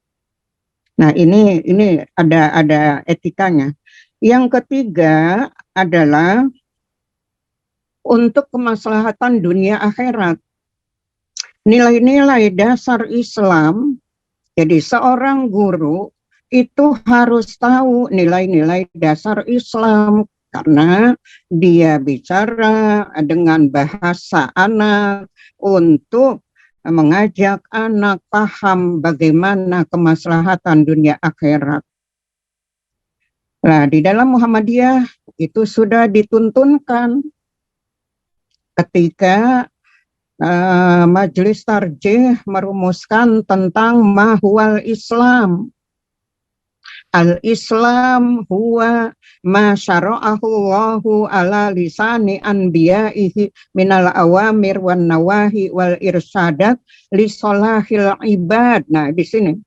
Nah, ini ada etikanya. Yang ketiga adalah untuk kemaslahatan dunia akhirat. Nilai-nilai dasar Islam, jadi seorang guru itu harus tahu nilai-nilai dasar Islam karena dia bicara dengan bahasa anak untuk mengajak anak paham bagaimana kemaslahatan dunia akhirat. Nah, di dalam Muhammadiyah itu sudah dituntunkan ketika Majelis Tarjih merumuskan tentang mahwal Islam. Al-Islam huwa ma syara'ahu Allahu ala lisani anbiya'ihi minal awamir wan nawahi wal irsyadat li solahil ibad. Nah, di sini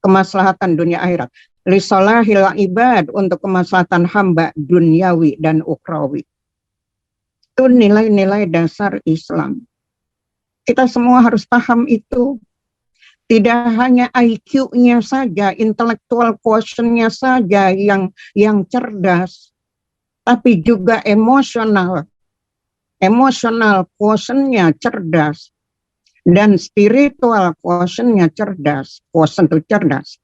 kemaslahatan dunia akhirat. Li solahil ibad, untuk kemaslahatan hamba duniawi dan ukhrawi. Itu nilai-nilai dasar Islam. Kita semua harus paham itu. Tidak hanya IQ-nya saja, intellectual quotient-nya saja yang cerdas, tapi juga emosional quotient-nya cerdas, dan spiritual quotient-nya cerdas. Quotient itu cerdas,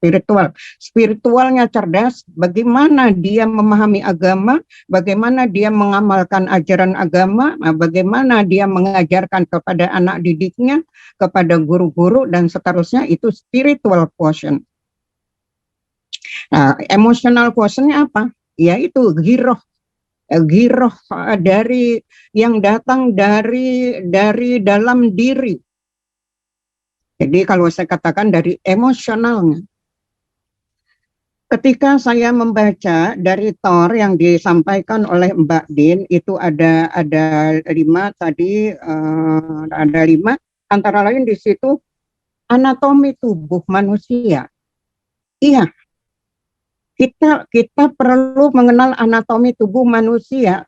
spiritualnya cerdas. Bagaimana dia memahami agama, bagaimana dia mengamalkan ajaran agama, bagaimana dia mengajarkan kepada anak didiknya, kepada guru-guru dan seterusnya, itu spiritual quotient. Nah, emotional quotient-nya apa? Yaitu giroh dari yang datang dari dalam diri. Jadi kalau saya katakan dari emosionalnya. Ketika saya membaca dari Thor yang disampaikan oleh Mbak Din, itu ada 5 tadi, ada 5. Antara lain di situ anatomi tubuh manusia. Iya, kita perlu mengenal anatomi tubuh manusia,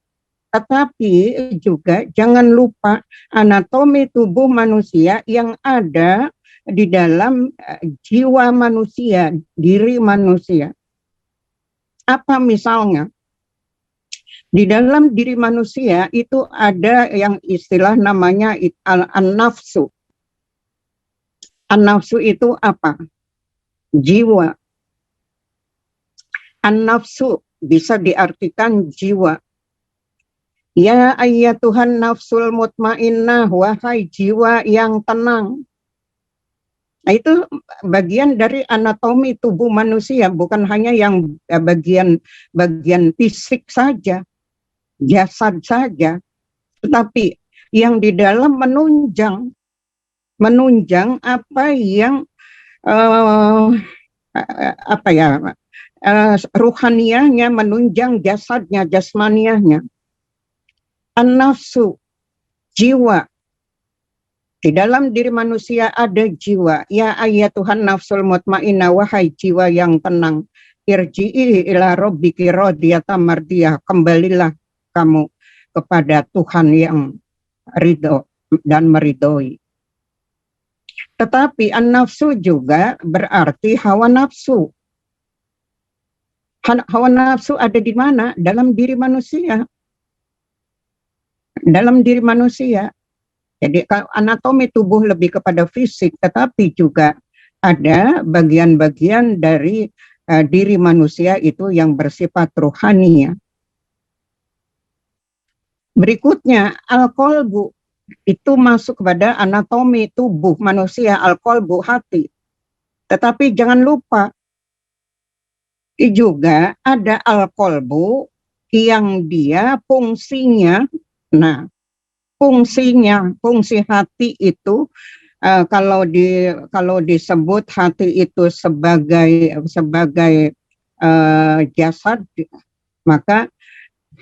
tetapi juga jangan lupa anatomi tubuh manusia yang ada di dalam jiwa manusia, diri manusia. Apa misalnya? Di dalam diri manusia itu ada yang istilah namanya an-nafsu. An-nafsu itu apa? Jiwa. An-nafsu bisa diartikan jiwa. Ya ayyatuhan nafsul mutmainnah, wahai jiwa yang tenang. Nah, itu bagian dari anatomi tubuh manusia, bukan hanya yang bagian fisik saja. jasad saja, tetapi yang di dalam menunjang apa yang ruhaniyahnya, menunjang jasadnya, jasmaniahnya. An-nafsu, jiwa. Di dalam diri manusia ada jiwa. Ya ayyatuhan nafsul mutmainnah, wahai jiwa yang tenang. Irji'i ila rabbiki radiyatan mardiyah. Kembalilah kamu kepada Tuhan yang ridho dan meridhoi. Tetapi an-nafsu juga berarti hawa nafsu. Hawa nafsu ada di mana? Dalam diri manusia. Dalam diri manusia. Jadi anatomi tubuh lebih kepada fisik, tetapi juga ada bagian-bagian dari diri manusia itu yang bersifat ruhani. Berikutnya, al-qalbu itu masuk kepada anatomi tubuh manusia, al-qalbu, hati. Tetapi jangan lupa, juga ada al-qalbu yang dia fungsinya, fungsi hati itu kalau disebut hati itu sebagai jasad, maka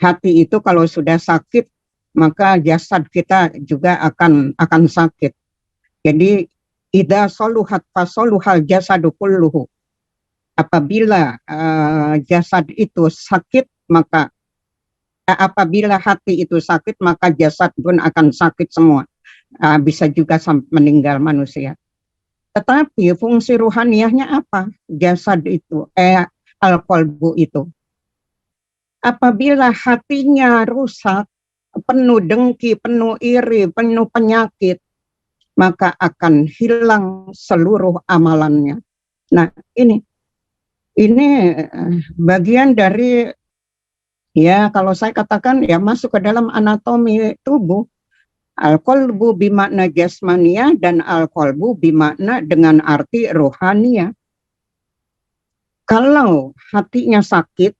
hati itu kalau sudah sakit maka jasad kita juga akan sakit. Jadi idza saluhat fasaluhal jasadu kulluhu. Apabila jasad itu sakit, maka apabila hati itu sakit, maka jasad pun akan sakit semua. Bisa juga meninggal manusia. Tetapi fungsi ruhaniyahnya apa? Jasad itu, al-qalbu itu. Apabila hatinya rusak, penuh dengki, penuh iri, penuh penyakit, maka akan hilang seluruh amalannya. Nah, ini bagian dari, ya kalau saya katakan ya masuk ke dalam anatomi tubuh. Al-qalbu bimakna jasmania dan al-qalbu bimakna dengan arti rohania. Kalau hatinya sakit,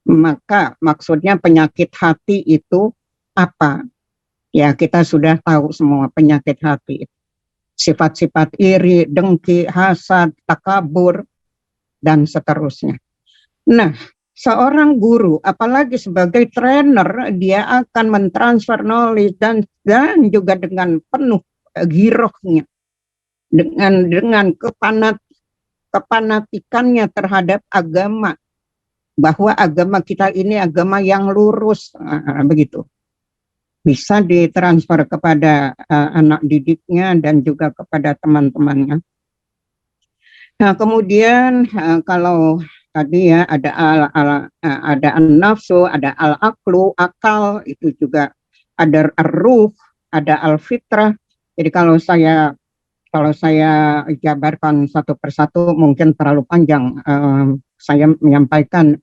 maka maksudnya penyakit hati itu apa? Ya kita sudah tahu semua penyakit hati. Sifat-sifat iri, dengki, hasad, takabur, dan seterusnya. Nah, seorang guru, apalagi sebagai trainer, dia akan mentransfer knowledge dan juga dengan penuh girohnya, dengan kepanatikannya terhadap agama, bahwa agama kita ini agama yang lurus, begitu. Bisa ditransfer kepada anak didiknya dan juga kepada teman-temannya. Nah, kemudian kalau tadi ya ada an-nafsu, ada al-aqlu, akal, itu juga ada ar-ruh, ada al-fitrah. Jadi kalau saya jabarkan satu persatu mungkin terlalu panjang saya menyampaikan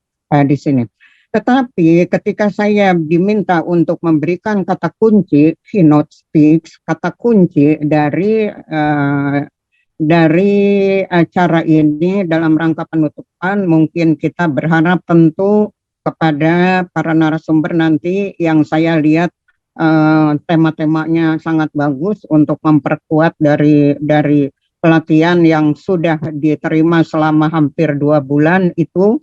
di sini. Tetapi ketika saya diminta untuk memberikan kata kunci, keynote speech, kata kunci dari acara ini dalam rangka penutupan, mungkin kita berharap tentu kepada para narasumber nanti yang saya lihat tema-temanya sangat bagus untuk memperkuat dari pelatihan yang sudah diterima selama hampir 2 bulan itu.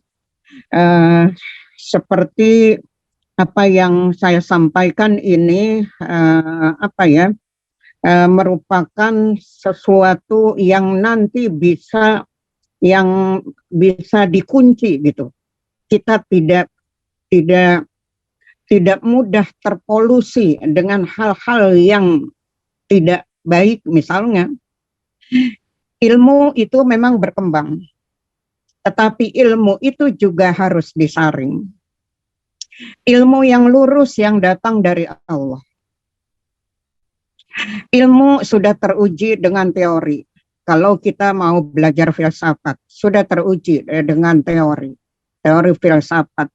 Seperti apa yang saya sampaikan ini merupakan sesuatu yang nanti bisa dikunci gitu. Kita tidak mudah terpolusi dengan hal-hal yang tidak baik. Misalnya ilmu itu memang berkembang, tetapi ilmu itu juga harus disaring. Ilmu yang lurus yang datang dari Allah. Ilmu sudah teruji dengan teori. Kalau kita mau belajar filsafat, sudah teruji dengan teori filsafat.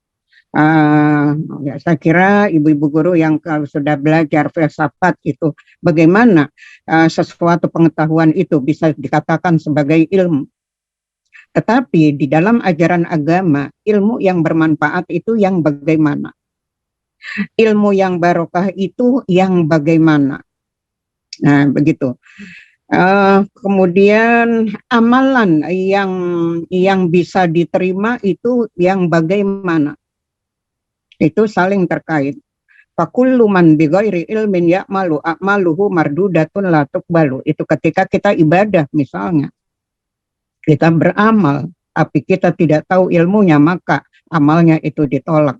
Ya, saya kira ibu-ibu guru yang kalau sudah belajar filsafat itu, bagaimana sesuatu pengetahuan itu bisa dikatakan sebagai ilmu. Tetapi di dalam ajaran agama, ilmu yang bermanfaat itu yang bagaimana? Ilmu yang barokah itu yang bagaimana? Nah, begitu. Kemudian amalan yang bisa diterima itu yang bagaimana? Itu saling terkait. Fakullu man bighairi ilmin ya'malu a'maluhu mardudatun la tuqbalu. Itu ketika kita ibadah misalnya. Kita beramal, tapi kita tidak tahu ilmunya, maka amalnya itu ditolak.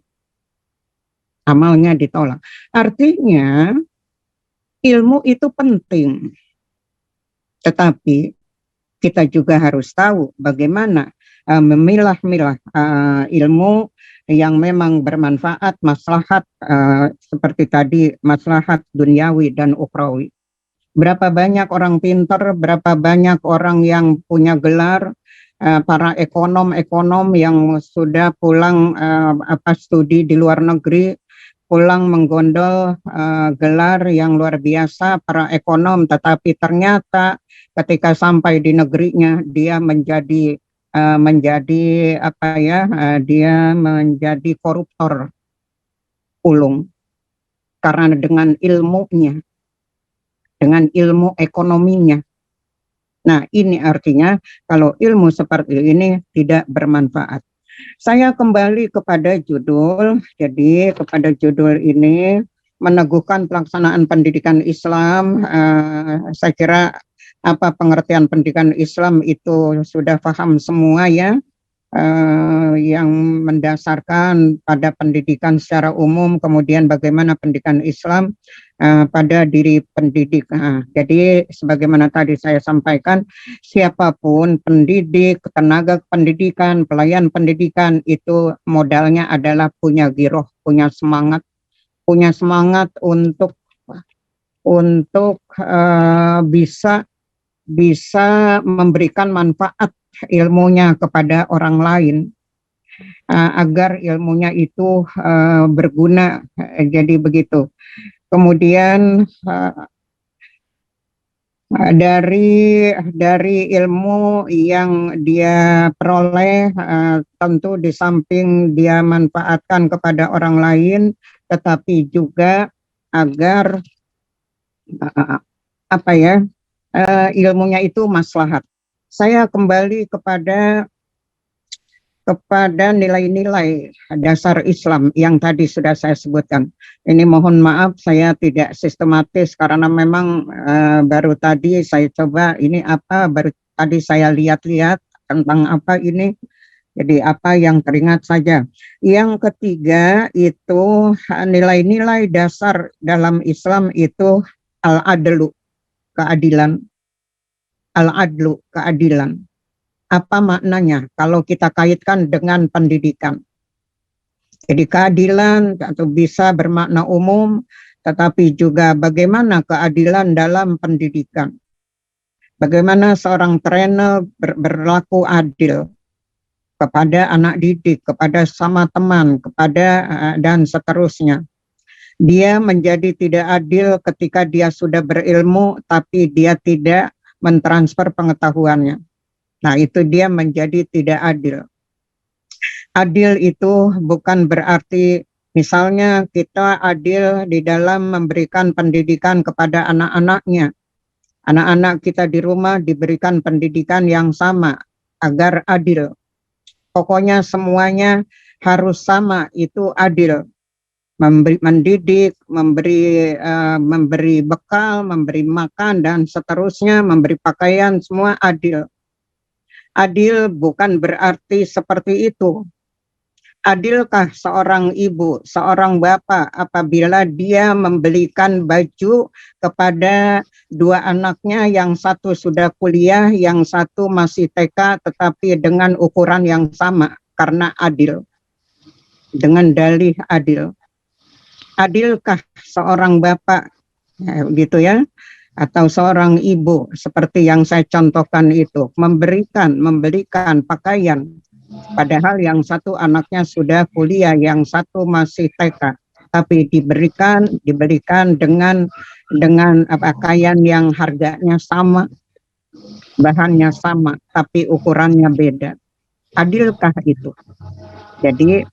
Amalnya ditolak. Artinya, ilmu itu penting. Tetapi, kita juga harus tahu bagaimana memilah-milah ilmu yang memang bermanfaat, maslahat, seperti tadi, maslahat duniawi dan ukhrawi. Berapa banyak orang pintar, berapa banyak orang yang punya gelar, para ekonom yang sudah pulang studi di luar negeri, pulang menggondol gelar yang luar biasa, para ekonom, tetapi ternyata ketika sampai di negerinya dia menjadi dia menjadi koruptor ulung karena dengan ilmunya, dengan ilmu ekonominya. Nah, ini artinya kalau ilmu seperti ini tidak bermanfaat. Saya kembali kepada judul. Jadi kepada judul ini, meneguhkan pelaksanaan pendidikan Islam. Saya kira apa pengertian pendidikan Islam itu sudah paham semua ya, yang mendasarkan pada pendidikan secara umum, kemudian bagaimana pendidikan Islam pada diri pendidik. Jadi sebagaimana tadi saya sampaikan, siapapun pendidik, tenaga pendidikan, pelayan pendidikan itu modalnya adalah punya giroh, punya semangat untuk bisa memberikan manfaat ilmunya kepada orang lain, agar ilmunya itu berguna. Jadi begitu. Kemudian dari ilmu yang dia peroleh, tentu di samping dia manfaatkan kepada orang lain, tetapi juga agar ilmunya itu maslahat. Saya kembali kepada nilai-nilai dasar Islam yang tadi sudah saya sebutkan. Ini mohon maaf saya tidak sistematis karena memang baru tadi saya coba ini apa, baru tadi saya lihat-lihat tentang apa ini. Jadi apa yang teringat saja. Yang ketiga itu nilai-nilai dasar dalam Islam itu al-adlu, keadilan. Al-adlu, keadilan. Apa maknanya kalau kita kaitkan dengan pendidikan? Jadi keadilan atau bisa bermakna umum, tetapi juga bagaimana keadilan dalam pendidikan. Bagaimana seorang trainer berlaku adil kepada anak didik, kepada sama teman, kepada dan seterusnya. Dia menjadi tidak adil ketika dia sudah berilmu, tapi dia tidak mentransfer pengetahuannya. Nah, itu dia menjadi tidak adil. Adil itu bukan berarti misalnya kita adil di dalam memberikan pendidikan kepada anak-anaknya. Anak-anak kita di rumah diberikan pendidikan yang sama agar adil. Pokoknya semuanya harus sama, itu adil. Mendidik, memberi bekal, memberi makan, dan seterusnya, memberi pakaian, semua adil. Adil bukan berarti seperti itu. Adilkah seorang ibu, seorang bapak apabila dia membelikan baju kepada dua anaknya, yang satu sudah kuliah, yang satu masih TK, tetapi dengan ukuran yang sama, karena adil. Dengan dalih adil. Adilkah seorang bapak, gitu ya, atau seorang ibu seperti yang saya contohkan itu, memberikan pakaian, padahal yang satu anaknya sudah kuliah, yang satu masih TK, tapi diberikan dengan pakaian yang harganya sama, bahannya sama, tapi ukurannya beda. Adilkah itu? Jadi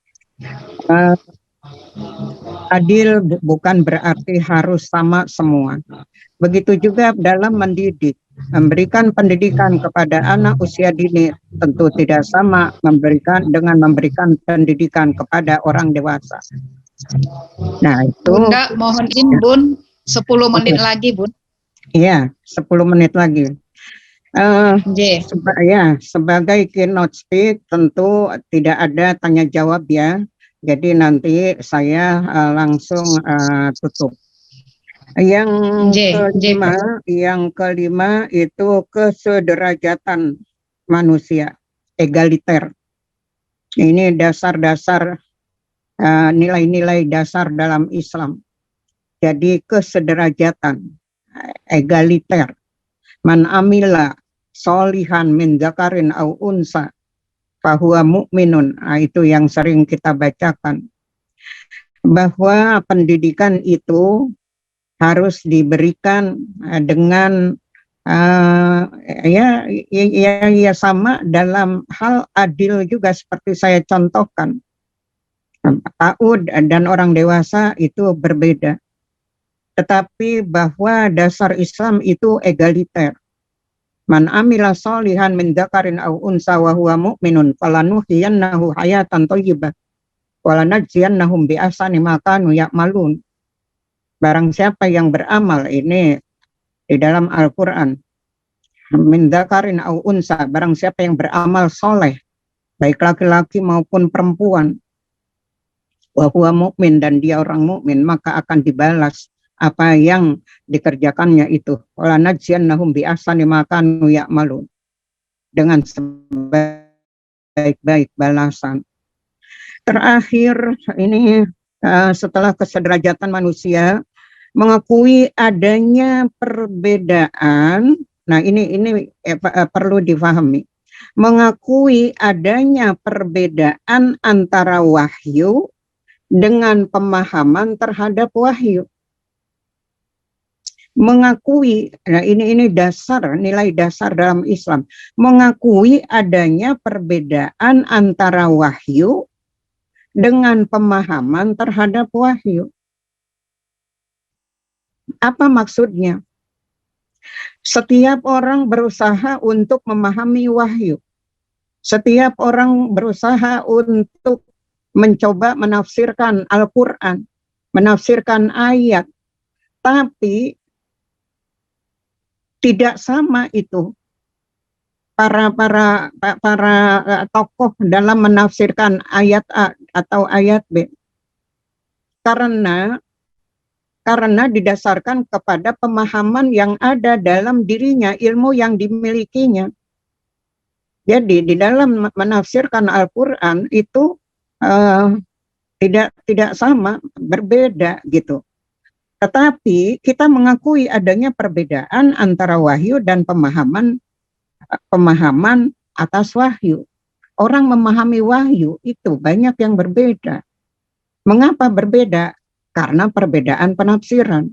adil bukan berarti harus sama semua. Begitu juga dalam mendidik, memberikan pendidikan kepada anak usia dini tentu tidak sama dengan memberikan pendidikan kepada orang dewasa. Nah, itu Bunda, mohon izin Bun, 10 menit lagi Bun. Iya, 10 menit lagi. Sebagai keynote speak tentu tidak ada tanya jawab ya. Jadi nanti saya langsung tutup. Yang kelima itu kesederajatan manusia, egaliter. Ini dasar-dasar nilai-nilai dasar dalam Islam. Jadi kesederajatan, egaliter. Man amila solihan min dzakarin au unsa fahuwa mu'minun. Itu yang sering kita bacakan. Bahwa pendidikan itu harus diberikan dengan sama dalam hal adil juga seperti saya contohkan. PAUD dan orang dewasa itu berbeda. Tetapi bahwa dasar Islam itu egaliter. Man amila solihan min dzakarin aw unsa wa huwa mu'minun falanuhyiyannahu hayatan thayyibah wa lanajziyannahum bi ahsani ma kanu ya'malun. Barang siapa yang beramal, ini di dalam Al-Qur'an. Min dzakarin aw unsa, barang siapa yang beramal soleh, baik laki-laki maupun perempuan, wa huwa mu'min, dan dia orang mukmin, maka akan dibalas apa yang dikerjakannya itu. Wala najziyannahum bi ahsani ma kanu ya'malun, dengan sebaik-baik balasan. Terakhir ini setelah kesederajatan manusia, mengakui adanya perbedaan. Nah, ini perlu difahami. Mengakui adanya perbedaan antara wahyu dengan pemahaman terhadap wahyu. Mengakui, nah ini dasar, nilai dasar dalam Islam. Mengakui adanya perbedaan antara wahyu dengan pemahaman terhadap wahyu. Apa maksudnya? Setiap orang berusaha untuk memahami wahyu. Setiap orang berusaha untuk mencoba menafsirkan Al-Quran, menafsirkan ayat. Tapi tidak sama itu para tokoh dalam menafsirkan ayat A atau ayat B. Karena didasarkan kepada pemahaman yang ada dalam dirinya, ilmu yang dimilikinya. Jadi di dalam menafsirkan Al-Quran itu tidak sama, berbeda gitu. Tetapi kita mengakui adanya perbedaan antara wahyu dan pemahaman atas wahyu. Orang memahami wahyu itu banyak yang berbeda. Mengapa berbeda? Karena perbedaan penafsiran.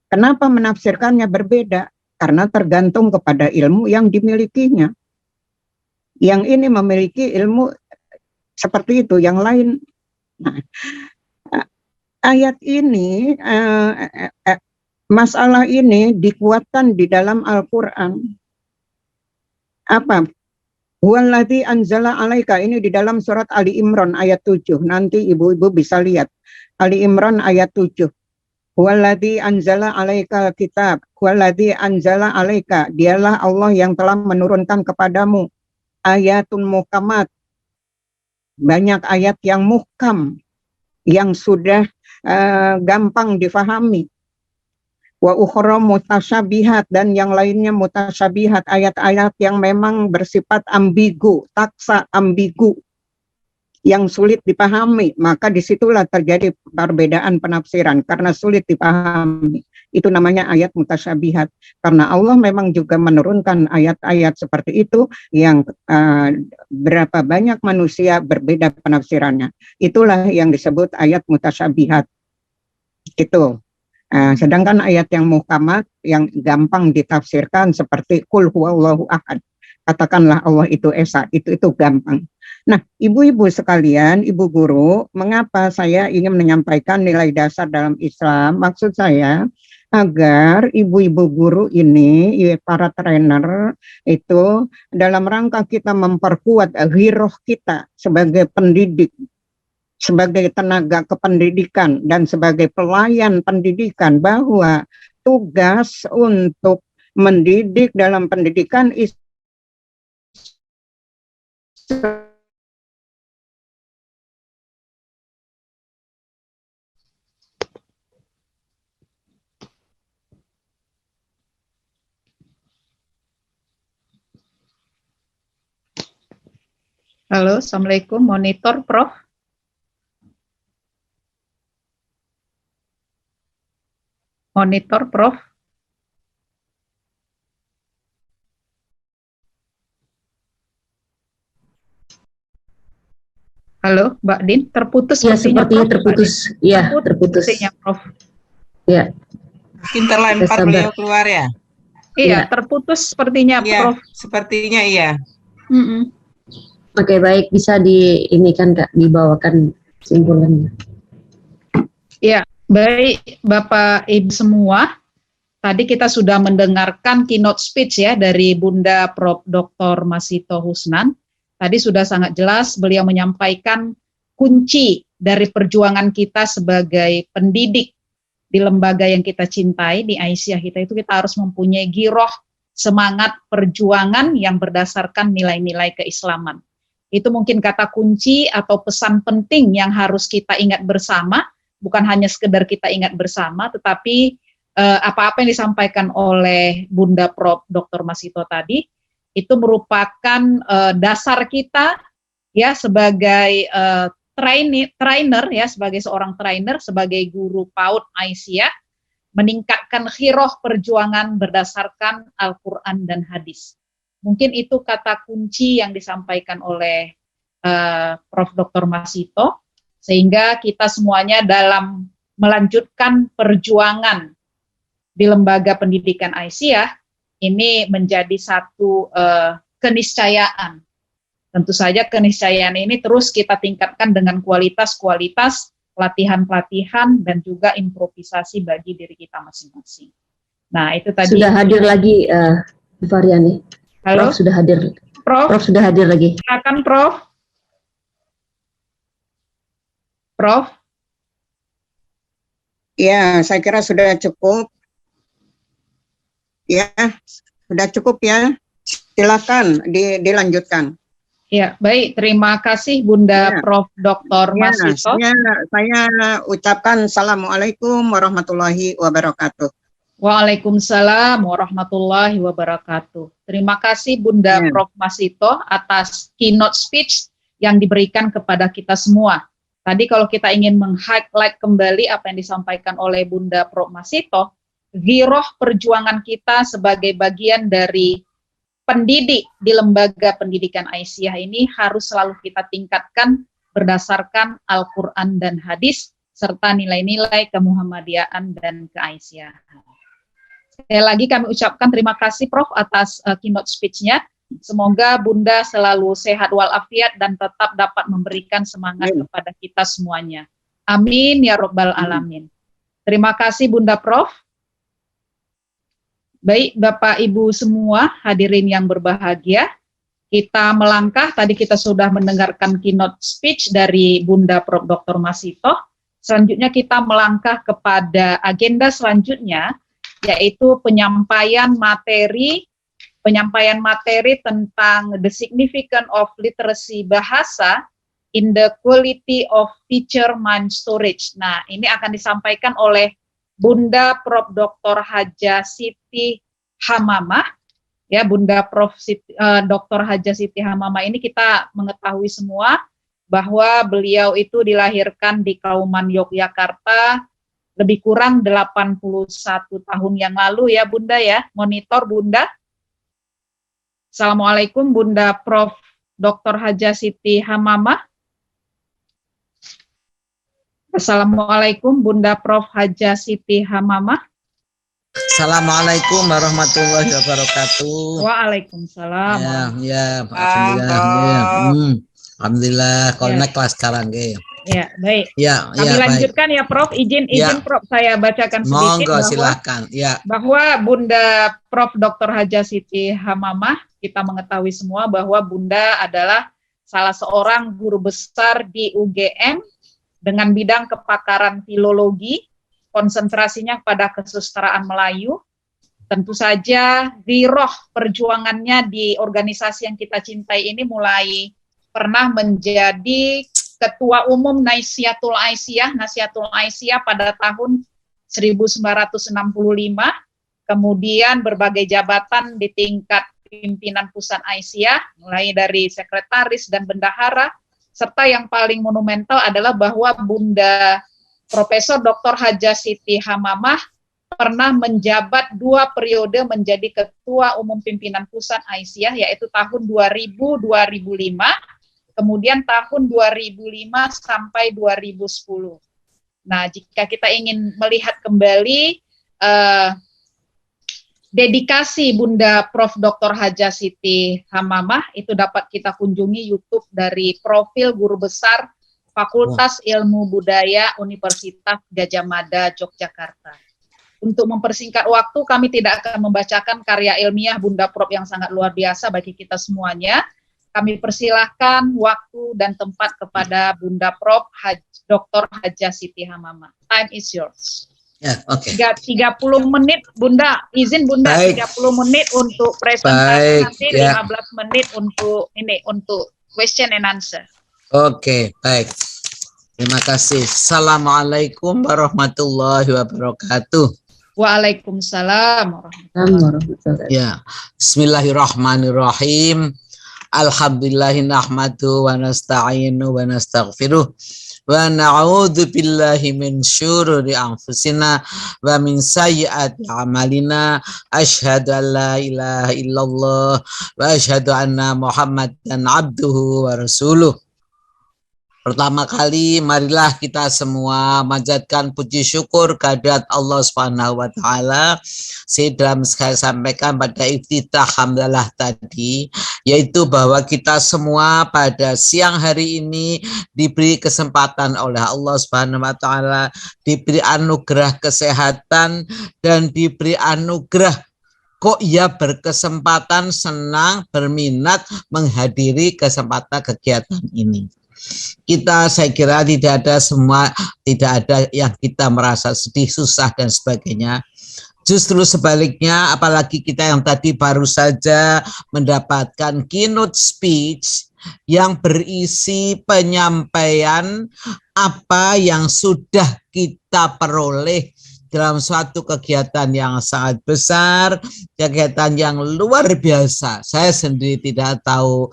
Kenapa menafsirkannya berbeda? Karena tergantung kepada ilmu yang dimilikinya. Yang ini memiliki ilmu seperti itu, yang lain. Nah, ayat ini, masalah ini dikuatkan di dalam Al-Quran. Apa? Huwallazi anzala 'alaika, ini di dalam surat Ali Imran ayat 7. Nanti ibu-ibu bisa lihat. Ali Imran ayat 7. Huwallazi anzala 'alaikal kitab. Huwallazi anzala 'alaika. Dialah Allah yang telah menurunkan kepadamu ayatun muhkamat. Banyak ayat yang muhkam, yang sudah gampang difahami. Wa ukhra mutasyabihat, dan yang lainnya mutasyabihat, ayat-ayat yang memang bersifat ambigu, taksa, ambigu, yang sulit dipahami. Maka disitulah terjadi perbedaan penafsiran, karena sulit dipahami. Itu namanya ayat mutasyabihat. Karena Allah memang juga menurunkan ayat-ayat seperti itu, yang berapa banyak manusia berbeda penafsirannya. Itulah yang disebut ayat mutasyabihat. Itu. Sedangkan ayat yang muhkamat, yang gampang ditafsirkan seperti Qul huwallahu ahad. katakanlah Allah itu esa, itu gampang. Nah, ibu-ibu sekalian, ibu guru, mengapa saya ingin menyampaikan nilai dasar dalam Islam? Maksud saya agar ibu-ibu guru ini, para trainer itu dalam rangka kita memperkuat ghiroh kita sebagai pendidik, sebagai tenaga kependidikan dan sebagai pelayan pendidikan, bahwa tugas untuk mendidik dalam pendidikan Halo, Assalamualaikum. Monitor, Prof. Monitor, Prof. Halo, Mbak Din, terputus Ya, sepertinya, sepertinya Prof. terputus. Ya, terputus. Sepertinya, Prof. Ya, Mungkin terlempar Sabar. beliau keluar ya? Iya, Ya. terputus sepertinya, Iya, Prof. sepertinya iya. Mm-mm. oke, baik, bisa ini kan Kak, dibawakan simpulannya. Ya, baik Bapak Ibu semua. Tadi kita sudah mendengarkan keynote speech ya dari Bunda Prof. Dr. Masito Husnan. Tadi sudah sangat jelas beliau menyampaikan kunci dari perjuangan kita sebagai pendidik di lembaga yang kita cintai, di Aisyah kita itu kita harus mempunyai giroh, semangat perjuangan yang berdasarkan nilai-nilai keislaman. Itu mungkin kata kunci atau pesan penting yang harus kita ingat bersama, bukan hanya sekedar kita ingat bersama, tetapi apa-apa yang disampaikan oleh Bunda Prof. Dr. Masito tadi, itu merupakan dasar kita ya sebagai trainer ya, sebagai seorang trainer, sebagai guru PAUD Aisyah, meningkatkan khiroh perjuangan berdasarkan Al-Quran dan hadis. Mungkin itu kata kunci yang disampaikan oleh Prof. Dr. Masito, sehingga kita semuanya dalam melanjutkan perjuangan di lembaga pendidikan Aisyah, ini menjadi satu keniscayaan. Tentu saja keniscayaan ini terus kita tingkatkan dengan kualitas-kualitas pelatihan-pelatihan dan juga improvisasi bagi diri kita masing-masing. Nah, itu tadi. Sudah hadir lagi Bu Faryani. Halo, Prof sudah hadir. Prof. Prof sudah hadir lagi. Silakan, Prof. Prof. ya, saya kira sudah cukup. Ya, sudah cukup ya. Silakan dilanjutkan. Ya, baik. Terima kasih Bunda Ya. Prof. Dr. Ya, Masito. saya ucapkan Assalamualaikum warahmatullahi wabarakatuh. Waalaikumsalam warahmatullahi wabarakatuh. Terima kasih Bunda Ya. Prof. Masito atas keynote speech yang diberikan kepada kita semua. Tadi kalau kita ingin meng-highlight kembali apa yang disampaikan oleh Bunda Prof. Masito, giroh perjuangan kita sebagai bagian dari pendidik di lembaga pendidikan Aisyah ini harus selalu kita tingkatkan berdasarkan Al-Quran dan hadis, serta nilai-nilai kemuhammadiyaan dan keaisyaan. Sekali lagi kami ucapkan terima kasih Prof atas keynote speech-nya. Semoga Bunda selalu sehat walafiat dan tetap dapat memberikan semangat kepada kita semuanya. Amin ya Rabbal Alamin. Terima kasih Bunda Prof. Baik Bapak Ibu semua hadirin yang berbahagia, kita melangkah, tadi kita sudah mendengarkan keynote speech dari Bunda Prof. Dr. Masito. Selanjutnya kita melangkah kepada agenda selanjutnya, yaitu penyampaian materi tentang the significance of literacy bahasa in the quality of teacher mind storage. Nah, ini akan disampaikan oleh Bunda Prof. Dr. Haja Siti Hamamah. Ya, Bunda Prof. Dr. Haja Siti Hamamah ini kita mengetahui semua bahwa beliau itu dilahirkan di Kauman Yogyakarta lebih kurang 81 tahun yang lalu ya Bunda ya. Monitor Bunda. Assalamualaikum Bunda Prof. Dr. Haja Siti Hamamah. Assalamualaikum Bunda Prof. Haja Siti Hamamah. Assalamualaikum warahmatullahi wabarakatuh. Waalaikumsalam. Alhamdulillah. Alhamdulillah. Kalau naik kelas sekarang, Ya, baik. Kami baik. lanjutkan ya, Prof. Izin Prof, saya bacakan sedikit. Monggo, silahkan. Bahwa Bunda Prof. Dr. Haja Siti Hamamah, kita mengetahui semua bahwa Bunda adalah salah seorang guru besar di UGM dengan bidang kepakaran filologi, konsentrasinya pada kesusastraan Melayu. Tentu saja giroh perjuangannya di organisasi yang kita cintai ini mulai pernah menjadi Ketua Umum Nasihatul Aisyah pada tahun 1965, kemudian berbagai jabatan di tingkat pimpinan pusat Aisyah, mulai dari sekretaris dan bendahara, serta yang paling monumental adalah bahwa Bunda Profesor Dr. Haja Siti Hamamah pernah menjabat 2 periode menjadi Ketua Umum Pimpinan Pusat Aisyah, yaitu tahun 2000-2005, kemudian tahun 2005 sampai 2010. Nah, jika kita ingin melihat kembali dedikasi Bunda Prof. Dr. Haja Siti Hamamah, itu dapat kita kunjungi YouTube dari profil Guru Besar Fakultas Ilmu Budaya Universitas Gadjah Mada, Yogyakarta. Untuk mempersingkat waktu, kami tidak akan membacakan karya ilmiah Bunda Prof yang sangat luar biasa bagi kita semuanya. Kami persilahkan waktu dan tempat kepada Bunda Prof. Dr. Haja Siti Hamamah. Time is yours. 30 menit, Bunda. Izin Bunda, baik. 30 menit untuk presentasi, nanti 15 menit untuk question and answer. Oke, baik. Terima kasih. Assalamualaikum warahmatullahi wabarakatuh. Waalaikumsalam warahmatullahi wabarakatuh. Bismillahirrahmanirrahim. Alhamdulillahi nahmadu wa nasta'inu wa nastaghfiruh. Wa na'udzu billahi min syururi anfusina wa min sayyiati a'malina. Asyhadu an la ilaha illallah wa asyhadu anna Muhammadan abduhu wa rasuluh. Pertama kali, marilah kita semua manjatkan puji syukur kehadirat Allah Subhanahu wa Ta'ala. Saya dalam sekali sampaikan pada iftitah hamdalah tadi, yaitu bahwa kita semua pada siang hari ini diberi kesempatan oleh Allah Subhanahu wa Ta'ala, diberi anugerah kesehatan dan diberi anugerah kok ia berkesempatan, senang, berminat menghadiri kesempatan kegiatan ini. Saya kira tidak ada yang kita merasa sedih, susah dan sebagainya. Justru sebaliknya, apalagi kita yang tadi baru saja mendapatkan keynote speech yang berisi penyampaian apa yang sudah kita peroleh dalam suatu kegiatan yang sangat besar, kegiatan yang luar biasa. Saya sendiri tidak tahu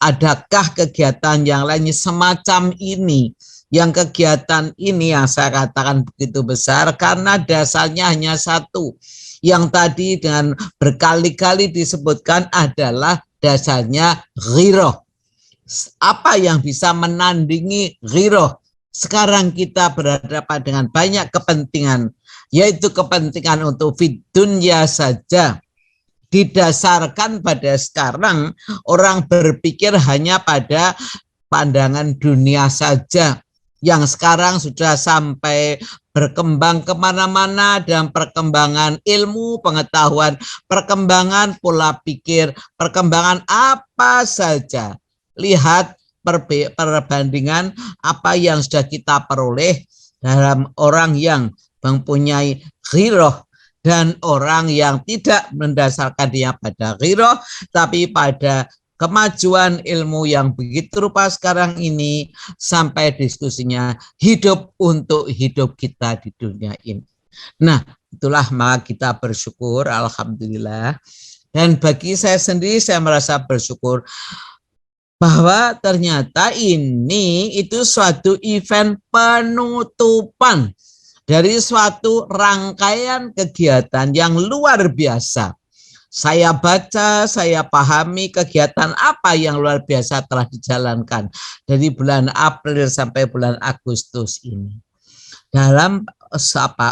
adakah kegiatan yang lainnya semacam ini. Yang kegiatan ini yang saya katakan begitu besar karena dasarnya hanya satu. Yang tadi dengan berkali-kali disebutkan adalah dasarnya ghiroh. Apa yang bisa menandingi ghiroh? Sekarang kita berhadapan dengan banyak kepentingan, yaitu kepentingan untuk fid dunya saja. Didasarkan pada sekarang orang berpikir hanya pada pandangan dunia saja, yang sekarang sudah sampai berkembang kemana-mana dan perkembangan ilmu, pengetahuan, perkembangan pola pikir, perkembangan apa saja. Lihat perbandingan apa yang sudah kita peroleh dalam orang yang mempunyai ghiroh dan orang yang tidak mendasarkan dia pada ghiroh, tapi pada kemajuan ilmu yang begitu rupa sekarang ini, sampai diskusinya hidup untuk hidup kita di dunia ini. Nah, itulah maka kita bersyukur, alhamdulillah. Dan bagi saya sendiri, saya merasa bersyukur bahwa ternyata ini itu suatu event penutupan dari suatu rangkaian kegiatan yang luar biasa. Saya baca, saya pahami kegiatan apa yang luar biasa telah dijalankan dari bulan April sampai bulan Agustus ini. Dalam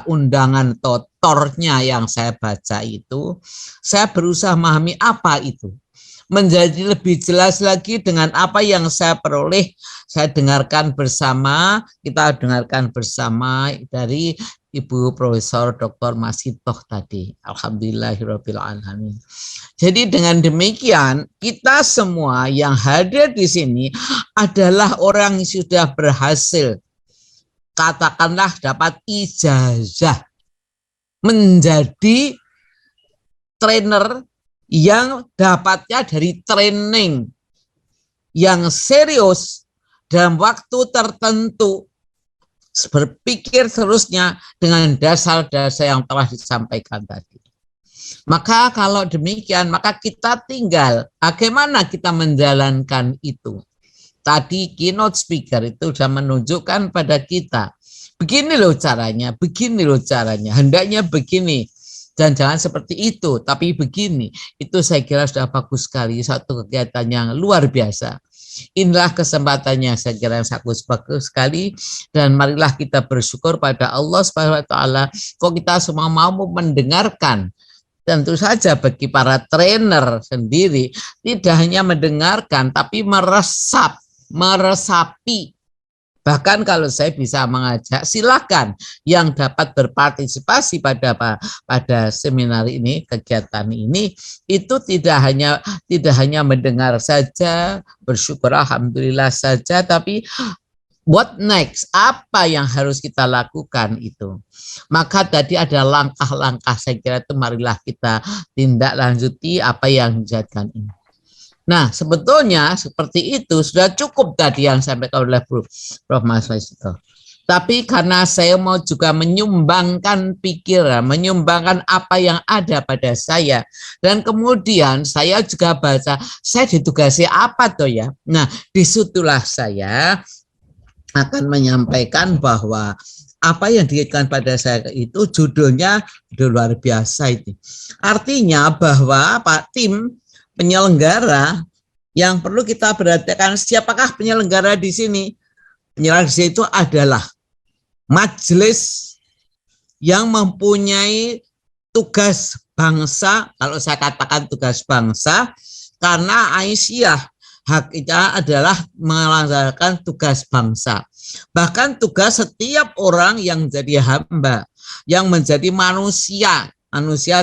undangan lektornya yang saya baca itu, saya berusaha memahami apa itu. Menjadi lebih jelas lagi dengan apa yang saya peroleh, saya dengarkan bersama, kita dengarkan bersama dari Ibu Profesor Dr. Masitoh tadi. Alhamdulillahirabbil alamin. Jadi dengan demikian, kita semua yang hadir di sini adalah orang yang sudah berhasil, katakanlah dapat ijazah menjadi trainer yang dapatnya dari training yang serius dalam waktu tertentu, berpikir terusnya dengan dasar-dasar yang telah disampaikan tadi. Maka kalau demikian, maka kita tinggal bagaimana kita menjalankan itu. Tadi keynote speaker itu sudah menunjukkan pada kita, begini loh caranya, hendaknya begini. Dan jangan seperti itu, tapi begini. Itu saya kira sudah bagus sekali, satu kegiatan yang luar biasa. Inilah kesempatannya saya kira yang bagus sekali, dan marilah kita bersyukur pada Allah Subhanahu wa taala kok kita semua mau mendengarkan. Tentu saja bagi para trainer sendiri tidak hanya mendengarkan tapi meresapi. Bahkan kalau saya bisa mengajak, silakan yang dapat berpartisipasi pada seminar ini, kegiatan ini, itu tidak hanya mendengar saja, bersyukur alhamdulillah saja, tapi what next? Apa yang harus kita lakukan itu? Maka tadi ada langkah-langkah, saya kira itu marilah kita tindak lanjuti apa yang dijadikan ini. Nah, sebetulnya seperti itu sudah cukup tadi yang disampaikan oleh Prof. Masito. Tapi karena saya mau juga menyumbangkan pikiran, menyumbangkan apa yang ada pada saya. Dan kemudian saya juga baca, saya ditugasi apa toh ya? Nah, disitulah saya akan menyampaikan bahwa apa yang diberikan pada saya itu judulnya luar biasa itu. Artinya bahwa Pak tim penyelenggara yang perlu kita perhatikan, siapakah penyelenggara di sini? Penyelenggara di sini itu adalah majelis yang mempunyai tugas bangsa, kalau saya katakan tugas bangsa, karena Aisyah hakikatnya adalah melaksanakan tugas bangsa. Bahkan tugas setiap orang yang menjadi hamba, yang menjadi manusia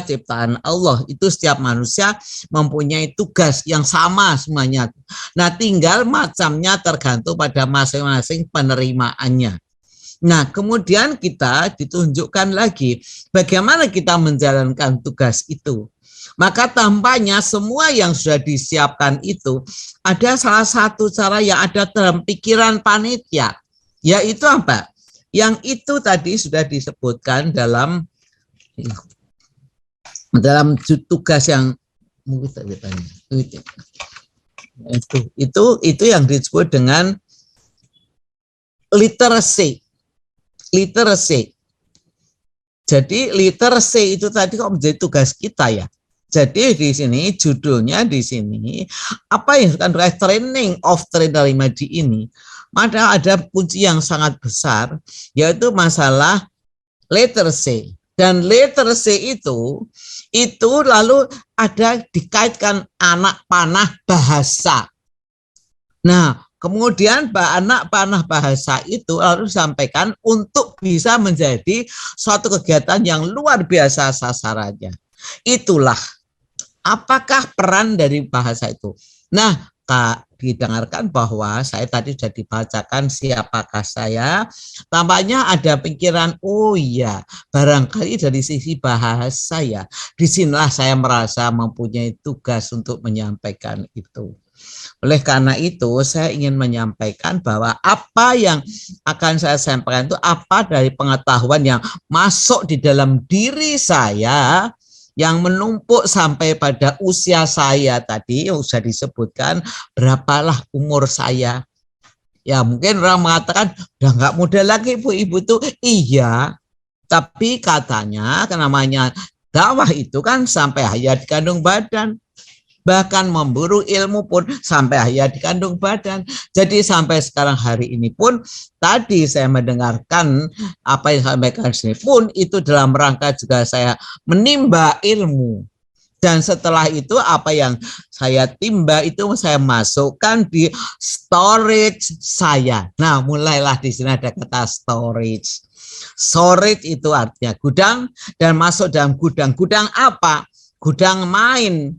ciptaan Allah, itu setiap manusia mempunyai tugas yang sama semuanya. Nah, tinggal macamnya tergantung pada masing-masing penerimaannya. Nah, kemudian kita ditunjukkan lagi bagaimana kita menjalankan tugas itu. Maka tampaknya semua yang sudah disiapkan itu ada salah satu cara yang ada dalam pikiran panitia, yaitu apa? Yang itu tadi sudah disebutkan dalam tugas yang itu yang disebut dengan literacy. Jadi literacy itu tadi kok menjadi tugas kita ya. Jadi di sini judulnya di sini apa yang akan training of trainer Imadi ini, maka ada kunci yang sangat besar yaitu masalah literacy. Dan literacy itu lalu ada dikaitkan anak panah bahasa. Nah, kemudian anak panah bahasa itu lalu disampaikan untuk bisa menjadi suatu kegiatan yang luar biasa sasarannya. Itulah apakah peran dari bahasa itu. Nah, didengarkan bahwa saya tadi sudah dibacakan siapakah saya, tampaknya ada pikiran, oh iya, barangkali dari sisi bahasa ya, disinilah saya merasa mempunyai tugas untuk menyampaikan itu. Oleh karena itu, saya ingin menyampaikan bahwa apa yang akan saya sampaikan itu apa dari pengetahuan yang masuk di dalam diri saya, yang menumpuk sampai pada usia saya tadi, yang sudah disebutkan, berapalah umur saya. Ya mungkin orang mengatakan, udah nggak muda lagi ibu tuh. Iya, tapi katanya namanya dakwah itu kan sampai hayat kandung badan. bahkan memburu ilmu pun sampai akhirnya di kandung badan. Jadi sampai sekarang hari ini pun tadi saya mendengarkan apa yang disampaikan sini pun itu dalam rangka juga saya menimba ilmu. Dan setelah itu apa yang saya timba itu saya masukkan di storage saya. Nah, mulailah di sini ada kata storage. Storage itu artinya gudang, dan masuk dalam gudang. Gudang apa? Gudang main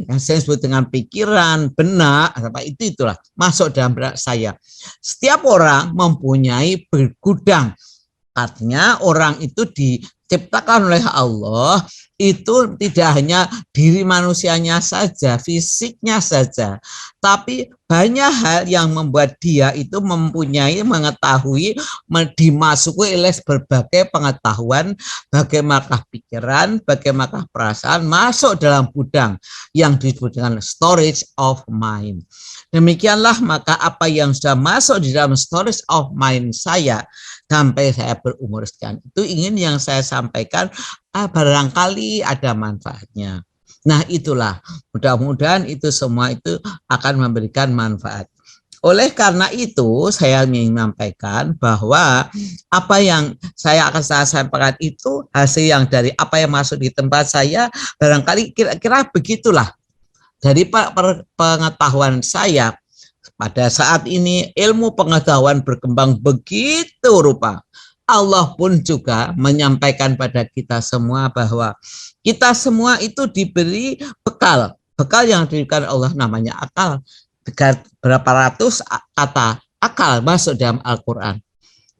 yang saya sebut dengan pikiran, benak, apa itulah masuk dalam benak saya. Setiap orang mempunyai gudang. Artinya orang itu diciptakan oleh Allah itu tidak hanya diri manusianya saja, fisiknya saja, tapi banyak hal yang membuat dia itu mempunyai, mengetahui, dimasuki oleh berbagai pengetahuan, bagaimana pikiran, bagaimana perasaan masuk dalam gudang yang disebut dengan storage of mind. Demikianlah maka apa yang sudah masuk di dalam storage of mind saya sampai saya berumur sekian itu ingin yang saya sampaikan barangkali ada manfaatnya. Nah itulah mudah-mudahan itu semua itu akan memberikan manfaat. Oleh karena itu saya ingin menyampaikan bahwa apa yang saya akan sampaikan itu hasil yang dari apa yang masuk di tempat saya, barangkali kira-kira begitulah. Dari pengetahuan saya pada saat ini ilmu pengetahuan berkembang begitu rupa. Allah pun juga menyampaikan pada kita semua bahwa kita semua itu diberi bekal. Bekal yang diberikan Allah namanya akal. Berapa ratus kata akal masuk dalam Al-Quran.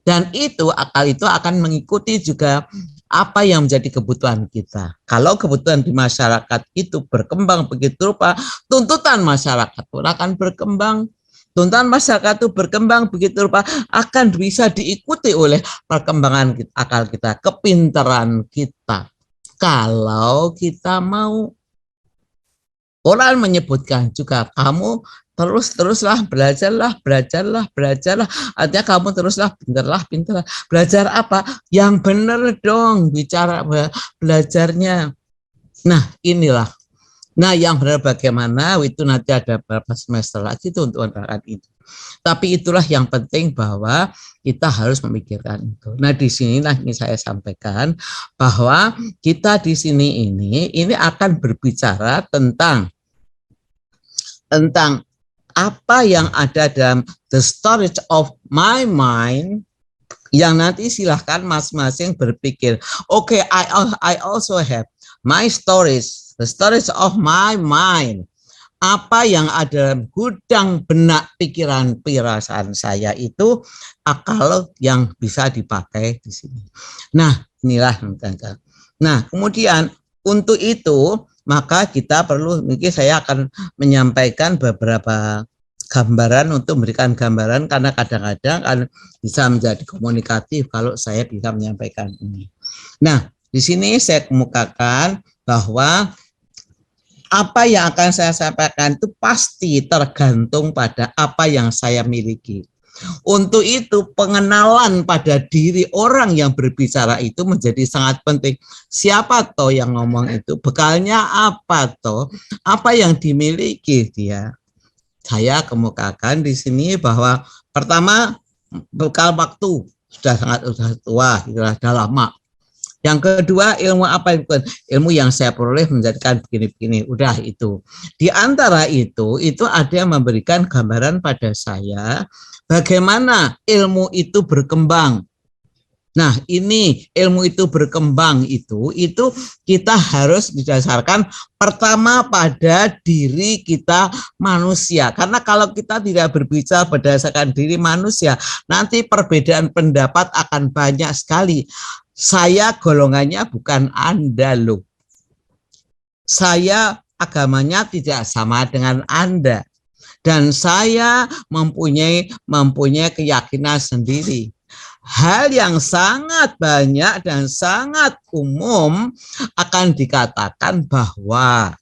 Dan itu akal itu akan mengikuti juga apa yang menjadi kebutuhan kita. Kalau kebutuhan di masyarakat itu berkembang begitu rupa, tuntutan masyarakat pun akan berkembang. Tuntutan masyarakat itu berkembang begitu rupa akan bisa diikuti oleh perkembangan akal kita, kepintaran kita. Kalau kita mau. Quran menyebutkan juga kamu teruslah belajarlah. Artinya kamu teruslah pintarlah. Belajar apa? Yang benar dong bicara belajarnya. Nah inilah. Nah yang benar bagaimana itu nanti ada beberapa semester lagi itu untuk menerapkan itu. Tapi itulah yang penting bahwa kita harus memikirkan itu. Nah di sinilah ini saya sampaikan bahwa kita di sini ini akan berbicara tentang apa yang ada dalam the storage of my mind, yang nanti silahkan masing-masing berpikir. Okay, I also have my storage, the storage of my mind. Apa yang ada dalam gudang benak pikiran perasaan saya itu akal yang bisa dipakai di sini. Nah, inilah. Nah, kemudian untuk itu maka kita perlu, mungkin saya akan menyampaikan beberapa gambaran untuk memberikan gambaran karena kadang-kadang kan bisa menjadi komunikatif kalau saya bisa menyampaikan ini. Nah, di sini saya kemukakan bahwa apa yang akan saya sampaikan itu pasti tergantung pada apa yang saya miliki. Untuk itu pengenalan pada diri orang yang berbicara itu menjadi sangat penting. Siapa toh yang ngomong itu? Bekalnya apa toh? Apa yang dimiliki dia? Saya kemukakan di sini bahwa pertama bekal waktu sudah tua, sudah lama. Yang kedua ilmu apa itu? Ilmu yang saya peroleh menjadikan begini-begini. Udah itu. Di antara itu ada yang memberikan gambaran pada saya bagaimana ilmu itu berkembang. Nah, ini ilmu itu berkembang itu kita harus didasarkan pertama pada diri kita manusia. Karena kalau kita tidak berbicara berdasarkan diri manusia, nanti perbedaan pendapat akan banyak sekali. Saya golongannya bukan Anda loh. Saya agamanya tidak sama dengan Anda. Dan saya mempunyai keyakinan sendiri. Hal yang sangat banyak dan sangat umum akan dikatakan bahwa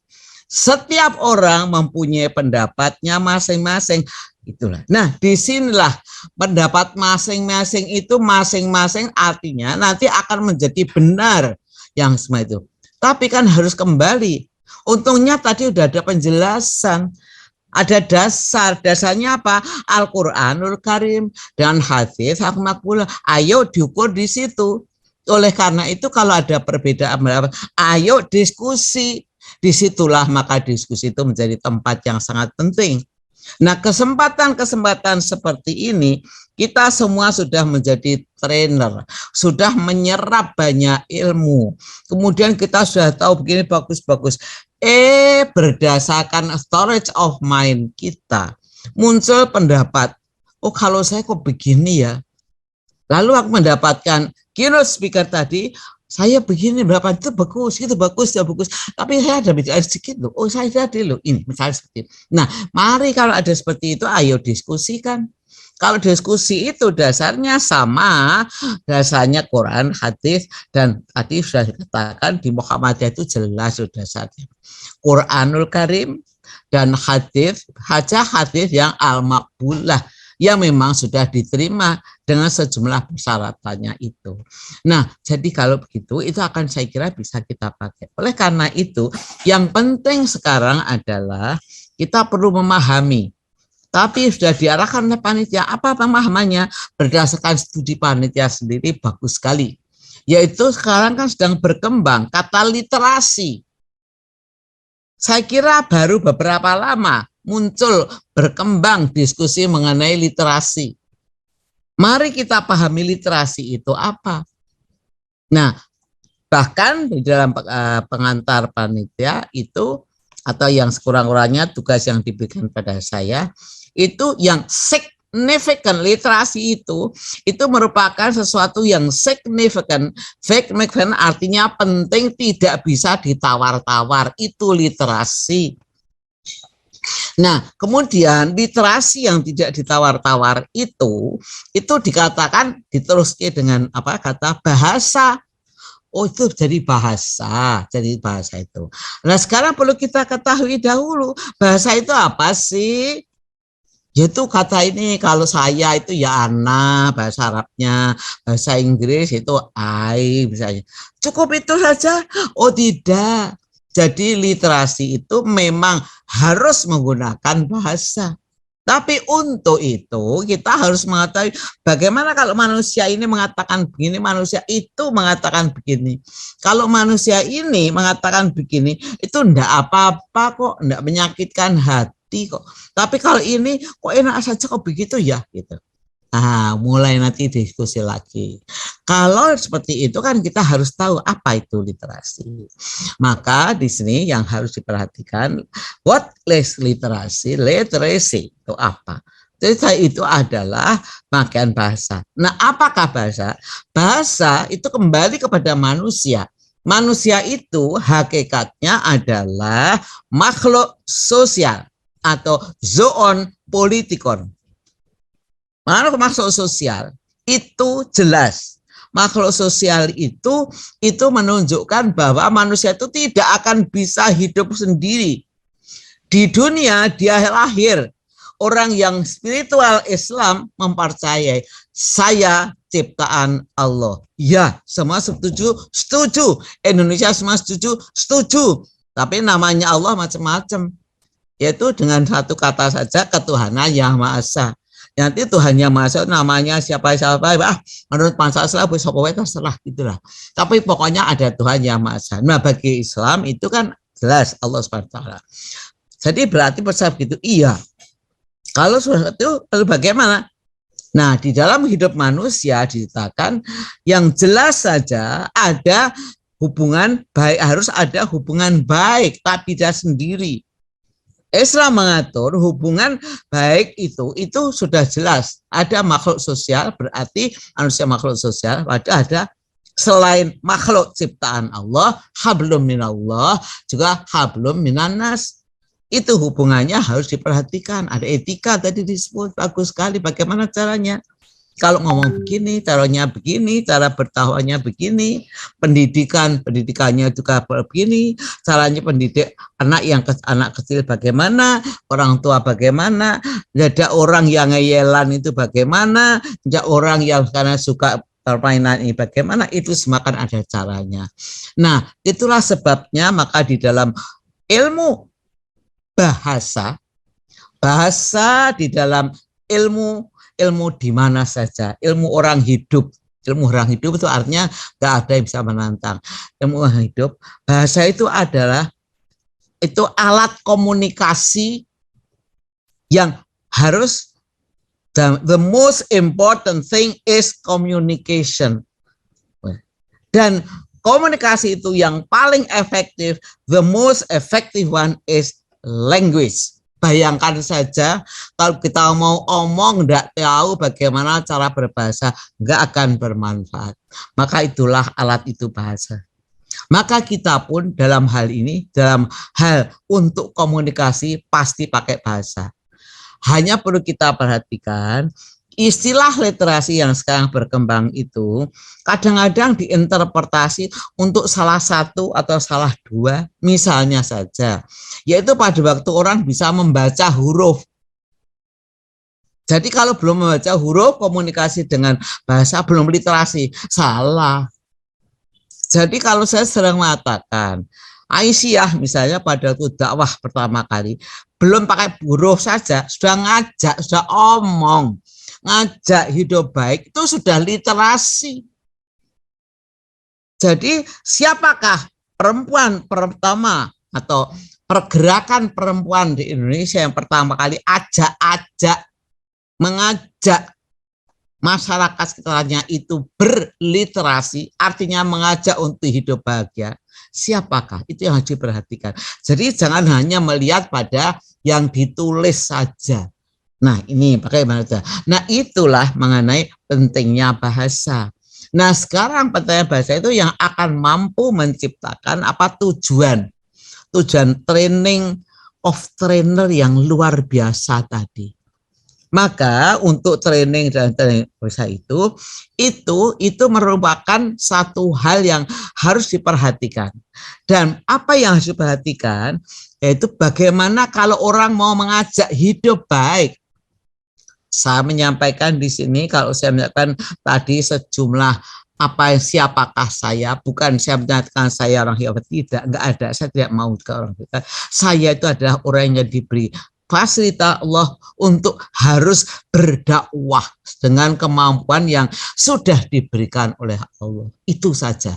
setiap orang mempunyai pendapatnya masing-masing. Itulah. Nah, disinilah pendapat masing-masing itu masing-masing artinya nanti akan menjadi benar yang semua itu. Tapi kan harus kembali. Untungnya tadi udah ada penjelasan. Ada dasarnya apa? Al-Quranul Karim dan hadis makbulah. Ayo diukur di situ. Oleh karena itu kalau ada perbedaan, ayo diskusi. Disitulah maka diskusi itu menjadi tempat yang sangat penting. Nah, kesempatan-kesempatan seperti ini kita semua sudah menjadi trainer, sudah menyerap banyak ilmu. Kemudian kita sudah tahu begini bagus-bagus. Berdasarkan storage of mind kita muncul pendapat, oh kalau saya kok begini ya. Lalu aku mendapatkan keynote speaker tadi, saya begini berapa itu bagus, itu bagus, ya bagus. Tapi saya ada bicara sedikit loh. Oh saya tadi loh ini misalnya seperti itu. Nah, mari kalau ada seperti itu, ayo diskusikan. Kalau diskusi itu dasarnya sama, dasarnya Quran, hadis, dan tadi sudah dikatakan di Muhammadiyah itu jelas sudah dasarnya. Quranul Karim dan hadis yang al-maqbulah yang memang sudah diterima dengan sejumlah persyaratannya itu. Nah, jadi kalau begitu itu akan saya kira bisa kita pakai. Oleh karena itu, yang penting sekarang adalah kita perlu memahami. Tapi sudah diarahkan oleh panitia, apa pemahamannya? Berdasarkan studi panitia sendiri bagus sekali. Yaitu sekarang kan sedang berkembang kata literasi. Saya kira baru beberapa lama muncul berkembang diskusi mengenai literasi. Mari kita pahami literasi itu apa. Nah, bahkan di dalam pengantar panitia itu atau yang sekurang-kurangnya tugas yang diberikan pada saya itu yang significant literasi itu merupakan sesuatu yang significant. Significant artinya penting, tidak bisa ditawar-tawar, itu literasi. Nah, kemudian literasi yang tidak ditawar-tawar itu dikatakan diteruskan dengan apa kata bahasa. Oh itu jadi bahasa itu. Nah sekarang perlu kita ketahui dahulu bahasa itu apa sih? Yaitu kata ini kalau saya itu ya ana, bahasa Arabnya, bahasa Inggris itu I misalnya. Cukup itu saja? Oh tidak. Jadi literasi itu memang harus menggunakan bahasa. Tapi untuk itu kita harus mengetahui bagaimana kalau manusia ini mengatakan begini, manusia itu mengatakan begini. Kalau manusia ini mengatakan begini, itu enggak apa-apa kok, enggak menyakitkan hati kok. Tapi kalau ini kok enak saja kok begitu ya gitu. Nah, mulai nanti diskusi lagi. Kalau seperti itu kan kita harus tahu apa itu literasi. Maka di sini yang harus diperhatikan, what is literasi? Literacy itu apa? Jadi itu adalah bagian bahasa. Nah, apakah bahasa? Bahasa itu kembali kepada manusia. Manusia itu hakikatnya adalah makhluk sosial atau zoon politikon. Makhluk sosial itu jelas. Makhluk sosial itu menunjukkan bahwa manusia itu tidak akan bisa hidup sendiri. Di dunia dia lahir. Orang yang spiritual Islam mempercayai saya ciptaan Allah. Ya, semua setuju, setuju. Indonesia semua setuju, setuju. Tapi namanya Allah macam-macam. Yaitu dengan satu kata saja ketuhanan yang Maha Esa. Nanti Tuhan yang Maha Esa namanya siapa menurut Pancasila terserah gitulah. Tapi pokoknya ada Tuhan yang Maha Esa. Nah, bagi Islam itu kan jelas Allah SWT. Jadi berarti percaya begitu. Iya. Kalau sudah itu lalu bagaimana? Nah, di dalam hidup manusia diceritakan yang jelas saja ada hubungan baik, harus ada hubungan baik tapi tidak sendiri. Islam mengatur hubungan baik itu sudah jelas. Ada makhluk sosial, berarti manusia makhluk sosial, ada selain makhluk ciptaan Allah, hablum minallah, juga hablum minannas. Itu hubungannya harus diperhatikan. Ada etika tadi disebut, bagus sekali bagaimana caranya. Kalau ngomong begini, caranya begini, cara bertawanya begini, pendidikannya juga begini, caranya pendidik anak kecil bagaimana, orang tua bagaimana, ada orang yang ngeyelan itu bagaimana, ada orang yang karena suka permainan ini bagaimana, itu semua kan ada caranya. Nah, itulah sebabnya maka di dalam ilmu bahasa, bahasa di dalam ilmu di mana saja, ilmu orang hidup. Ilmu orang hidup itu artinya nggak ada yang bisa menantang. Ilmu orang hidup, bahasa itu adalah itu alat komunikasi yang harus the most important thing is communication. Dan komunikasi itu yang paling efektif, the most effective one is language. Bayangkan saja kalau kita mau omong tidak tahu bagaimana cara berbahasa, nggak akan bermanfaat. Maka itulah alat itu bahasa. Maka kita pun dalam hal ini, dalam hal untuk komunikasi pasti pakai bahasa. Hanya perlu kita perhatikan istilah literasi yang sekarang berkembang itu kadang-kadang diinterpretasi untuk salah satu atau salah dua, misalnya saja, yaitu pada waktu orang bisa membaca huruf. Jadi kalau belum membaca huruf, komunikasi dengan bahasa belum literasi, salah. Jadi kalau saya sering mengatakan, Aisyah misalnya pada waktu dakwah pertama kali, belum pakai huruf saja, sudah ngajak, sudah omong, ngajak hidup baik, itu sudah literasi. Jadi siapakah perempuan pertama atau pergerakan perempuan di Indonesia yang pertama kali mengajak masyarakat sekitarnya itu berliterasi, artinya mengajak untuk hidup bahagia? Siapakah? Itu yang harus diperhatikan. Jadi jangan hanya melihat pada yang ditulis saja. Nah ini bagaimana? Nah itulah mengenai pentingnya bahasa. Nah sekarang pertanyaan bahasa itu yang akan mampu menciptakan apa tujuan training of trainer yang luar biasa tadi. Maka untuk training dan training bahasa itu merupakan satu hal yang harus diperhatikan. Dan apa yang harus diperhatikan yaitu bagaimana kalau orang mau mengajak hidup baik. Saya menyampaikan di sini, kalau saya menyampaikan tadi sejumlah siapakah saya, bukan saya menyatakan saya orang Yahudi, tidak, enggak ada, saya tidak mau ke orang kita. Saya itu adalah orang yang diberi fasilitas Allah untuk harus berdakwah dengan kemampuan yang sudah diberikan oleh Allah. Itu saja.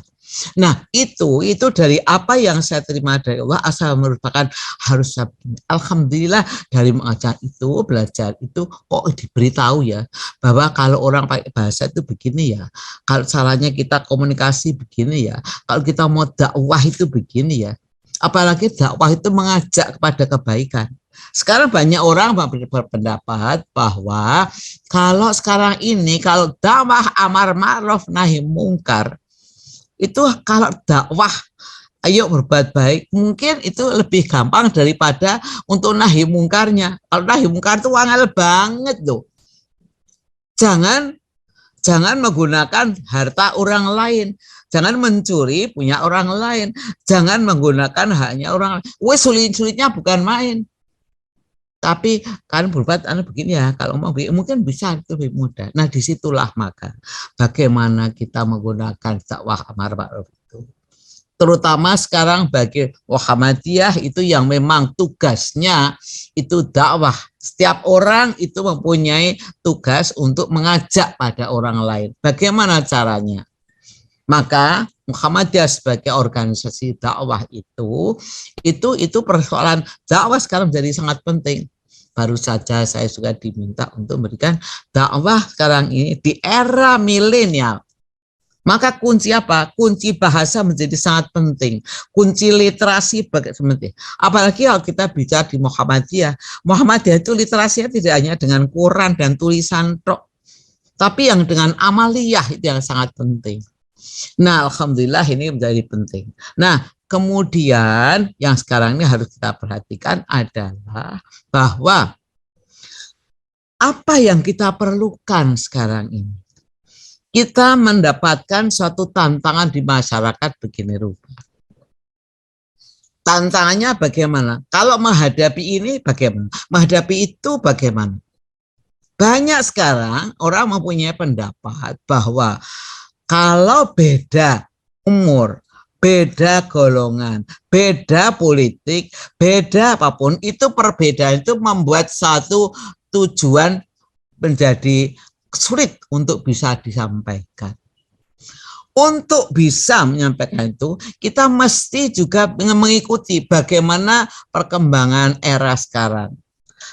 Nah itu dari apa yang saya terima dari Allah, asal merupakan harus alhamdulillah dari mengajar itu, belajar itu kok diberitahu ya bahwa kalau orang pakai bahasa itu begini ya, kalau caranya kita komunikasi begini ya, kalau kita mau dakwah itu begini ya, apalagi dakwah itu mengajak kepada kebaikan. Sekarang banyak orang berpendapat bahwa kalau sekarang ini kalau dakwah amar ma'ruf nahi mungkar itu, kalau dakwah ayo berbuat baik mungkin itu lebih gampang daripada untuk nahi mungkarnya. Kalau nahi mungkar itu angel banget loh. Jangan menggunakan harta orang lain, jangan mencuri punya orang lain, jangan menggunakan haknya orang lain. Sulit-sulitnya bukan main. Tapi kan berbuat begini ya, kalau mau mungkin bisa itu lebih mudah. Nah disitulah maka bagaimana kita menggunakan dakwah amar ma'ruf itu. Terutama sekarang bagi Muhammadiyah itu yang memang tugasnya itu dakwah. Setiap orang itu mempunyai tugas untuk mengajak pada orang lain. Bagaimana caranya? Maka Muhammadiyah sebagai organisasi dakwah itu persoalan dakwah sekarang menjadi sangat penting. Baru saja saya juga diminta untuk memberikan dakwah sekarang ini di era milenial. Maka kunci apa? Kunci bahasa menjadi sangat penting. Kunci literasi penting. Apalagi kalau kita bicara di Muhammadiyah. Muhammadiyah itu literasinya tidak hanya dengan Quran dan tulisan tok, tapi yang dengan amaliyah itu yang sangat penting. Nah, alhamdulillah ini menjadi penting. Nah, kemudian yang sekarang ini harus kita perhatikan adalah bahwa apa yang kita perlukan sekarang ini. Kita mendapatkan suatu tantangan di masyarakat begini rupa. Tantangannya bagaimana? Kalau menghadapi ini bagaimana? Menghadapi itu bagaimana? Banyak sekarang orang mempunyai pendapat bahwa kalau beda umur, beda golongan, beda politik, beda apapun, itu perbedaan itu membuat satu tujuan menjadi sulit untuk bisa disampaikan. Untuk bisa menyampaikan itu, kita mesti juga mengikuti bagaimana perkembangan era sekarang.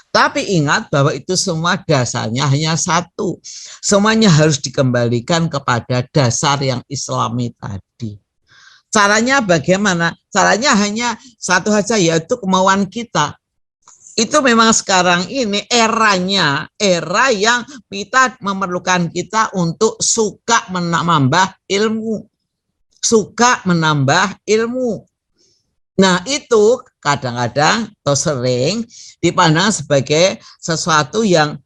Tapi ingat bahwa itu semua dasarnya hanya satu. Semuanya harus dikembalikan kepada dasar yang Islami tadi. Caranya bagaimana? Caranya hanya satu saja, yaitu kemauan kita. Itu memang sekarang ini eranya, era yang kita memerlukan kita untuk suka menambah ilmu. Suka menambah ilmu. Nah, itu kadang-kadang atau sering dipandang sebagai sesuatu yang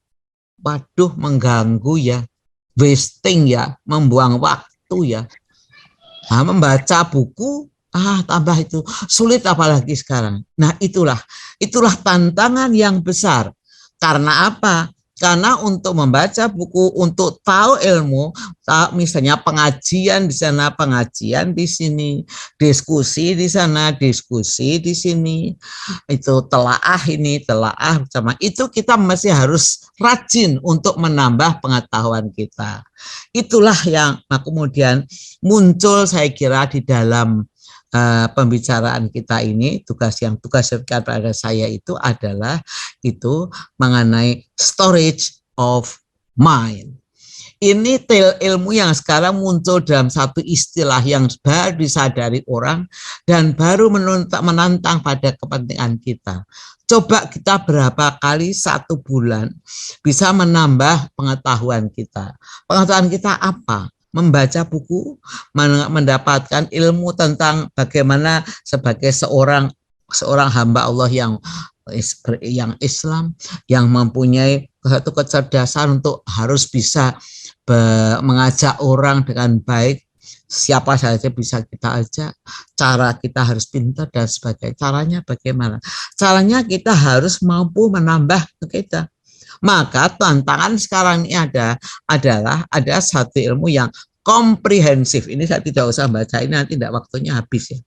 waduh mengganggu ya, wasting ya, membuang waktu ya. Nah, membaca buku tambah itu sulit apalagi sekarang. Nah, itulah tantangan yang besar. Karena apa? Karena untuk membaca buku, untuk tahu ilmu, misalnya pengajian di sana, pengajian di sini, diskusi di sana, diskusi di sini, itu telaah ini, telaah sama itu kita masih harus rajin untuk menambah pengetahuan kita. Itulah yang kemudian muncul saya kira di dalam pembicaraan kita ini, tugas pada saya itu adalah itu mengenai storage of mind. Ini ilmu yang sekarang muncul dalam satu istilah yang baru disadari orang dan baru menantang pada kepentingan kita. Coba kita berapa kali 1 bulan bisa menambah pengetahuan kita. Pengetahuan kita apa? Membaca buku, mendapatkan ilmu tentang bagaimana sebagai seorang hamba Allah yang Islam, yang mempunyai satu kecerdasan untuk harus bisa mengajak orang dengan baik. Siapa saja bisa kita ajak, cara kita harus pintar dan sebagainya. Caranya bagaimana? Caranya kita harus mampu menambah kita. Maka tantangan sekarang ini adalah ada satu ilmu yang komprehensif. Ini saya tidak usah baca, ini nanti tidak waktunya habis ya.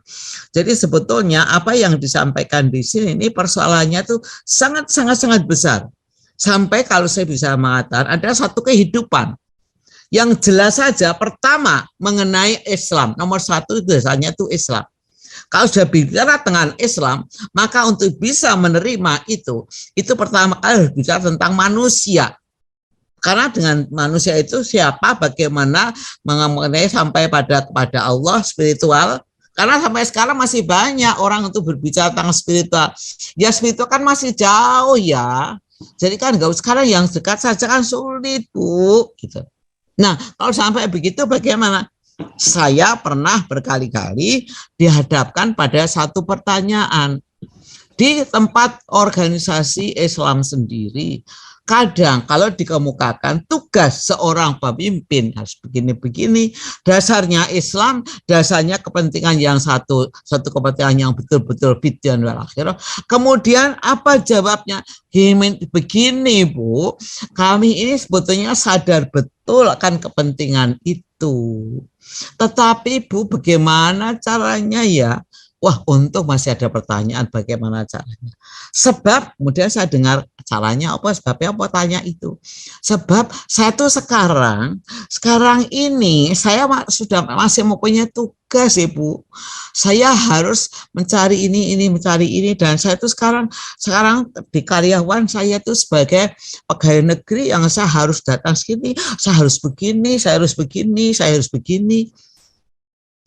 Jadi sebetulnya apa yang disampaikan di sini ini persoalannya tuh sangat besar. Sampai kalau saya bisa mengatakan ada satu kehidupan yang jelas saja. Pertama mengenai Islam, nomor 1 itu biasanya itu Islam. Kalau sudah bicara dengan Islam, maka untuk bisa menerima itu pertama kali harus bicara tentang manusia. Karena dengan manusia itu siapa, bagaimana mengenai sampai kepada Allah, spiritual. Karena sampai sekarang masih banyak orang untuk berbicara tentang spiritual. Ya spiritual kan masih jauh ya. Jadi kan sekarang yang dekat saja kan sulit, Bu. Gitu. Nah, kalau sampai begitu bagaimana? Saya pernah berkali-kali dihadapkan pada satu pertanyaan. Di tempat organisasi Islam sendiri, kadang kalau dikemukakan tugas seorang pemimpin harus begini-begini, dasarnya Islam, dasarnya kepentingan yang satu kepentingan yang betul-betul bid'ah wal akhirah. Kemudian apa jawabnya? Begini Bu, kami ini sebetulnya sadar betul akan kepentingan itu. Tetapi Bu, bagaimana caranya ya? Wah, untung masih ada pertanyaan bagaimana caranya. Sebab, kemudian saya dengar caranya apa, sebabnya apa tanya itu. Sebab saya tuh sekarang ini saya masih mempunyai tugas Ibu. Saya harus mencari ini, dan saya tuh sekarang di karyawan saya tuh sebagai pegawai negeri yang saya harus datang sini, saya harus begini.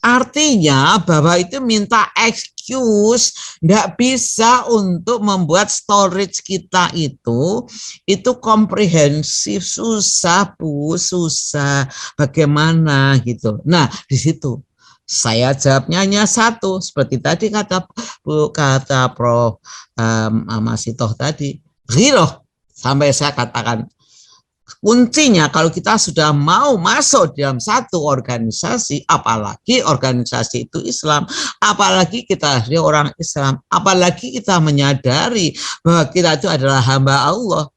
Artinya bahwa itu minta excuse, nggak bisa untuk membuat storage kita itu komprehensif, susah Bu, susah. Bagaimana gitu. Nah di situ saya jawabnya hanya satu, seperti tadi kata Prof. Masitoh tadi, ghiroh. Sampai saya katakan kuncinya kalau kita sudah mau masuk dalam satu organisasi, apalagi organisasi itu Islam, apalagi kita orang Islam, apalagi kita menyadari bahwa kita itu adalah hamba Allah.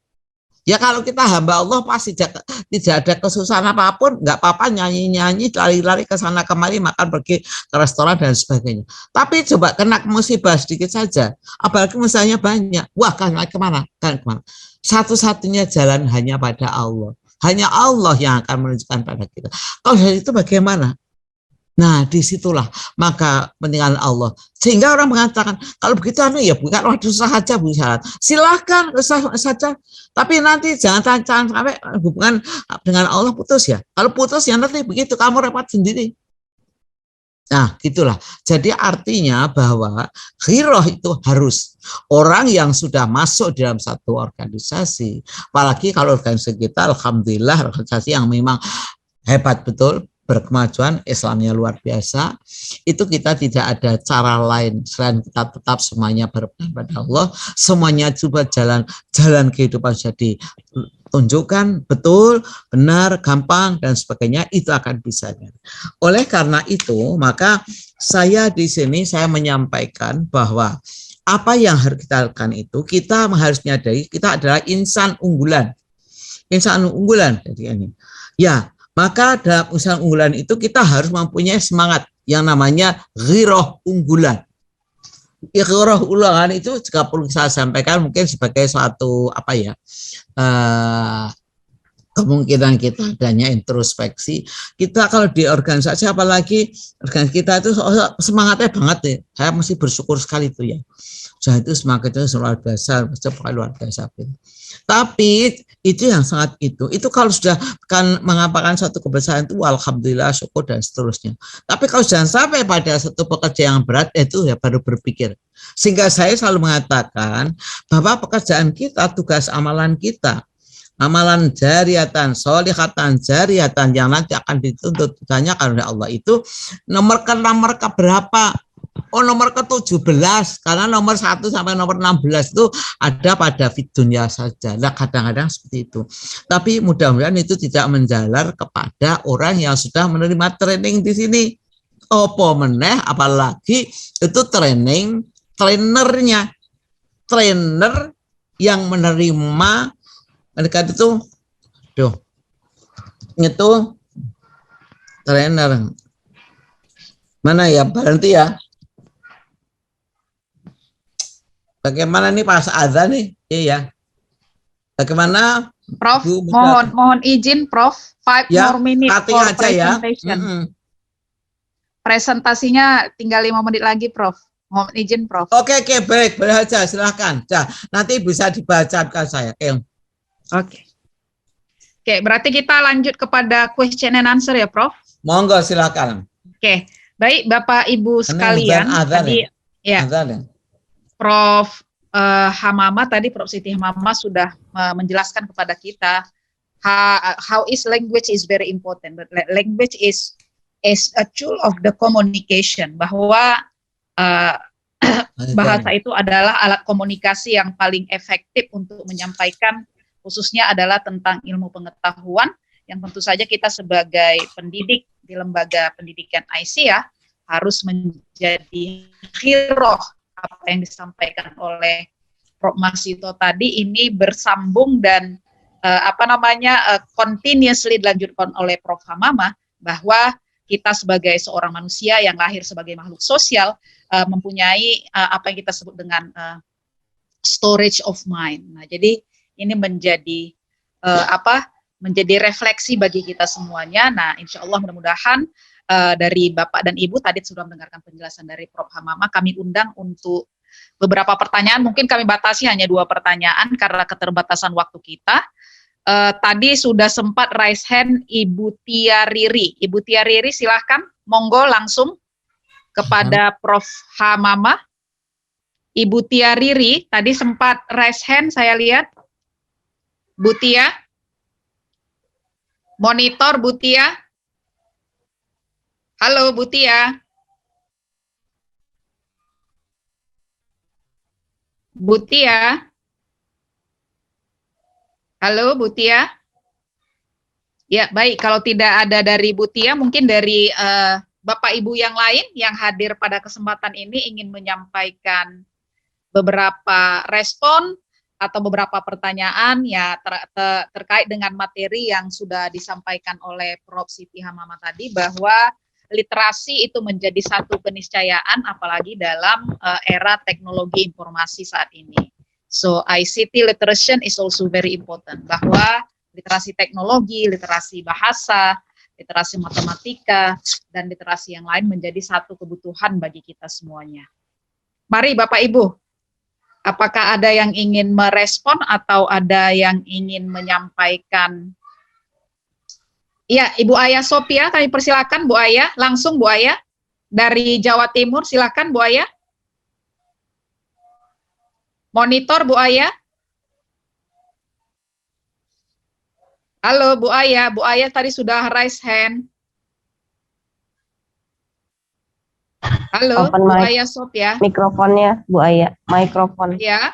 Ya kalau kita hamba Allah pasti tidak ada kesusahan apapun, nggak apa-apa nyanyi-nyanyi, lari-lari ke sana kemari, makan pergi ke restoran dan sebagainya. Tapi coba kena musibah sedikit saja, apalagi misalnya banyak, wah kan kemana? Kan kemana? Satu-satunya jalan hanya pada Allah. Hanya Allah yang akan menunjukkan pada kita. Kalau dari itu bagaimana? Nah, disitulah maka pentingkan Allah. Sehingga orang mengatakan, kalau begitu ya bukan waktu saja Bu Syarat. Silahkan saja. Tapi nanti jangan sampai hubungan dengan Allah putus ya. Kalau putus ya nanti begitu kamu repot sendiri. Nah, gitulah. Jadi artinya bahwa ghiroh itu harus orang yang sudah masuk dalam satu organisasi. Apalagi kalau organisasi kita, alhamdulillah organisasi yang memang hebat betul, berkemajuan, Islamnya luar biasa, itu kita tidak ada cara lain selain kita tetap semuanya berpegang pada Allah, semuanya coba jalan kehidupan jadi tunjukkan betul, benar, gampang dan sebagainya, itu akan bisa. Oleh karena itu, maka saya di sini saya menyampaikan bahwa apa yang harus kita lakukan itu, kita harus menyadari kita adalah insan unggulan. Insan unggulan jadi ini. Ya, maka dalam usaha unggulan itu kita harus mempunyai semangat yang namanya ghiroh unggulan. Ghiroh unggulan itu juga perlu saya sampaikan mungkin sebagai suatu kemungkinan kita adanya introspeksi. Kita kalau di organisasi apalagi organisasi kita itu semangatnya banget ya. Saya mesti bersyukur sekali itu ya. Jadi itu semangatnya luar biasa, luar biasa. Tapi itu yang sangat itu kalau sudah kan mengapakan suatu kebesaran itu alhamdulillah syukur dan seterusnya. Tapi kalau jangan sampai pada satu pekerjaan yang berat itu ya baru berpikir. Sehingga saya selalu mengatakan bahwa pekerjaan kita, tugas amalan kita, amalan jariatan, sholihatan jariatan yang nanti akan dituntut ditanyakan oleh Allah itu nomor keberapa? Oh, nomor ke-17, karena nomor 1 sampai nomor 16 itu ada pada fit dunia saja. Nah, kadang-kadang seperti itu. Tapi mudah-mudahan itu tidak menjalar kepada orang yang sudah menerima training di sini. Opo meneh, apalagi itu trainernya. Trainer yang menerima mereka itu trainer. Mana ya, berhenti ya. Bagaimana nih pas azan nih? Iya. Bagaimana? Prof, mohon izin Prof, 5 ya, more minutes for aja presentation. Ya. Presentasinya tinggal 5 menit lagi Prof. Mohon izin Prof. Oke, baik, boleh aja, silahkan. Nanti bisa dibacakan saya. Oke, berarti kita lanjut kepada question and answer ya Prof. Monggo, silahkan. Oke, baik Bapak Ibu sekalian. Tadi ya. Prof. Hamama tadi, Prof. Siti Hamama sudah menjelaskan kepada kita how is language is very important. But language is a tool of the communication, bahwa bahasa itu adalah alat komunikasi yang paling efektif untuk menyampaikan, khususnya adalah tentang ilmu pengetahuan yang tentu saja kita sebagai pendidik di lembaga pendidikan Aisyah harus menjadi ghiroh. Apa yang disampaikan oleh Prof. Masito tadi ini bersambung dan continuously dilanjutkan oleh Prof. Hamama, bahwa kita sebagai seorang manusia yang lahir sebagai makhluk sosial mempunyai apa yang kita sebut dengan storage of mind. Nah, jadi ini menjadi menjadi refleksi bagi kita semuanya. Nah, insya Allah mudah-mudahan dari Bapak dan Ibu tadi sudah mendengarkan penjelasan dari Prof. Hamama, kami undang untuk beberapa pertanyaan, mungkin kami batasi hanya 2 pertanyaan karena keterbatasan waktu kita. Tadi sudah sempat raise hand Ibu Tia Riri. Ibu Tia Riri silahkan, monggo langsung kepada Prof. Hamama. Ibu Tia Riri tadi sempat raise hand, saya lihat. Bu Tia, monitor Bu Tia. Halo Bu Tia. Bu Tia. Halo Bu Tia. Ya, baik, kalau tidak ada dari Bu Tia, mungkin dari Bapak Ibu yang lain yang hadir pada kesempatan ini ingin menyampaikan beberapa respon atau beberapa pertanyaan ya terkait dengan materi yang sudah disampaikan oleh Prof. Siti Hamamah tadi, bahwa literasi itu menjadi satu keniscayaan apalagi dalam era teknologi informasi saat ini. So ICT literacy is also very important, bahwa literasi teknologi, literasi bahasa, literasi matematika, dan literasi yang lain menjadi satu kebutuhan bagi kita semuanya. Mari Bapak Ibu, apakah ada yang ingin merespon atau ada yang ingin menyampaikan? Iya, Ibu Ayah Sophia, kami persilakan Bu Ayah, langsung Bu Ayah dari Jawa Timur, silakan Bu Ayah. Monitor Bu Ayah. Halo Bu Ayah tadi sudah raise hand. Halo Open Bu mic. Ayah Sophia. Mikrofonnya Bu Ayah, mikrofon. Ya.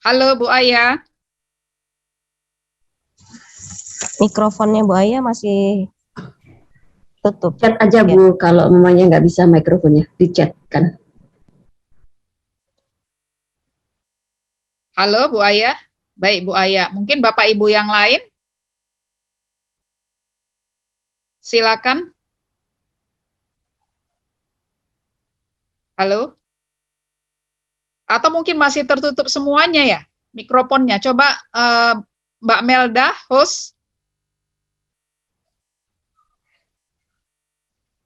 Halo Bu Ayah. Mikrofonnya Bu Ayah masih tutup. Chat aja Ya. Bu, kalau mamanya nggak bisa mikrofonnya, di chat kan. Halo Bu Ayah. Baik Bu Ayah, mungkin Bapak Ibu yang lain? Silakan. Halo? Atau mungkin masih tertutup semuanya ya mikrofonnya. Coba Mbak Melda, host.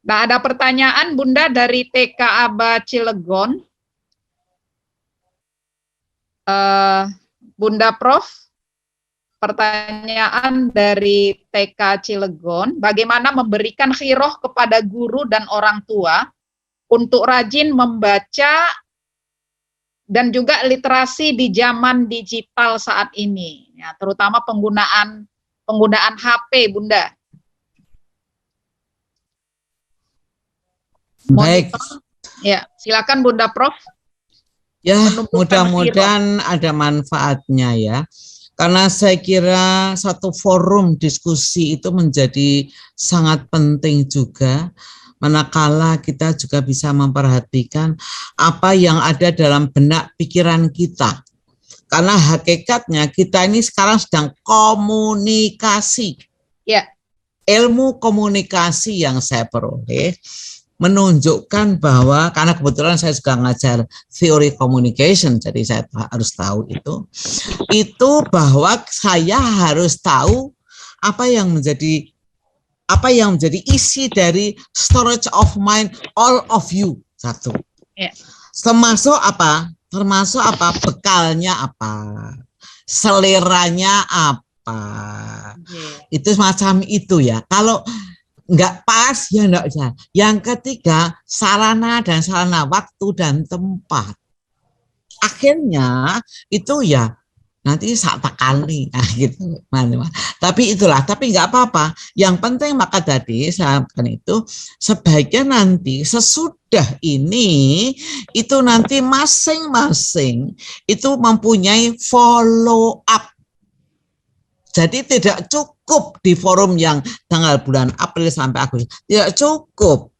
Nah, ada pertanyaan Bunda dari TK Aba Cilegon. Bunda Prof, pertanyaan dari TK Cilegon, bagaimana memberikan khiroh kepada guru dan orang tua untuk rajin membaca dan juga literasi di zaman digital saat ini, ya, terutama penggunaan HP, Bunda. Baik. Monitor. Ya, silakan Bunda Prof. Ya, mudah-mudahan ada manfaatnya ya. Karena saya kira satu forum diskusi itu menjadi sangat penting juga, manakala kita juga bisa memperhatikan apa yang ada dalam benak pikiran kita. Karena hakikatnya kita ini sekarang sedang komunikasi. Ya. Ilmu komunikasi yang saya peroleh menunjukkan bahwa, karena kebetulan saya juga ngajar teori communication, jadi saya harus tahu itu bahwa saya harus tahu apa yang menjadi isi dari storage of mind all of you. Satu. Yeah. Termasuk apa? Bekalnya apa? Seleranya apa? Yeah. Itu semacam itu ya. Kalau nggak pas ya nggak bisa. Yang ketiga, sarana dan sarana waktu dan tempat. Akhirnya itu ya nanti satu kali, nah gitu. Tapi itulah, tapi nggak apa-apa. Yang penting maka tadi saya katakan itu sebaiknya nanti sesudah ini itu nanti masing-masing itu mempunyai follow up. Jadi tidak cukup di forum yang tanggal bulan April sampai Agustus, tidak cukup.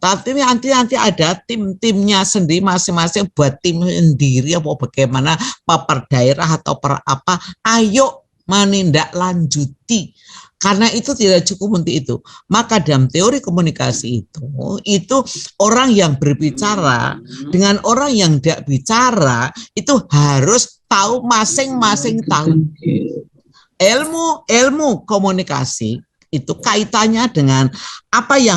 Tapi nanti ada tim-timnya sendiri masing-masing buat tim sendiri apa bagaimana per daerah atau per apa. Ayo menindaklanjuti. Karena itu tidak cukup untuk itu. Maka dalam teori komunikasi itu orang yang berbicara dengan orang yang tidak bicara itu harus tahu masing-masing tahu. Ilmu komunikasi itu kaitannya dengan apa yang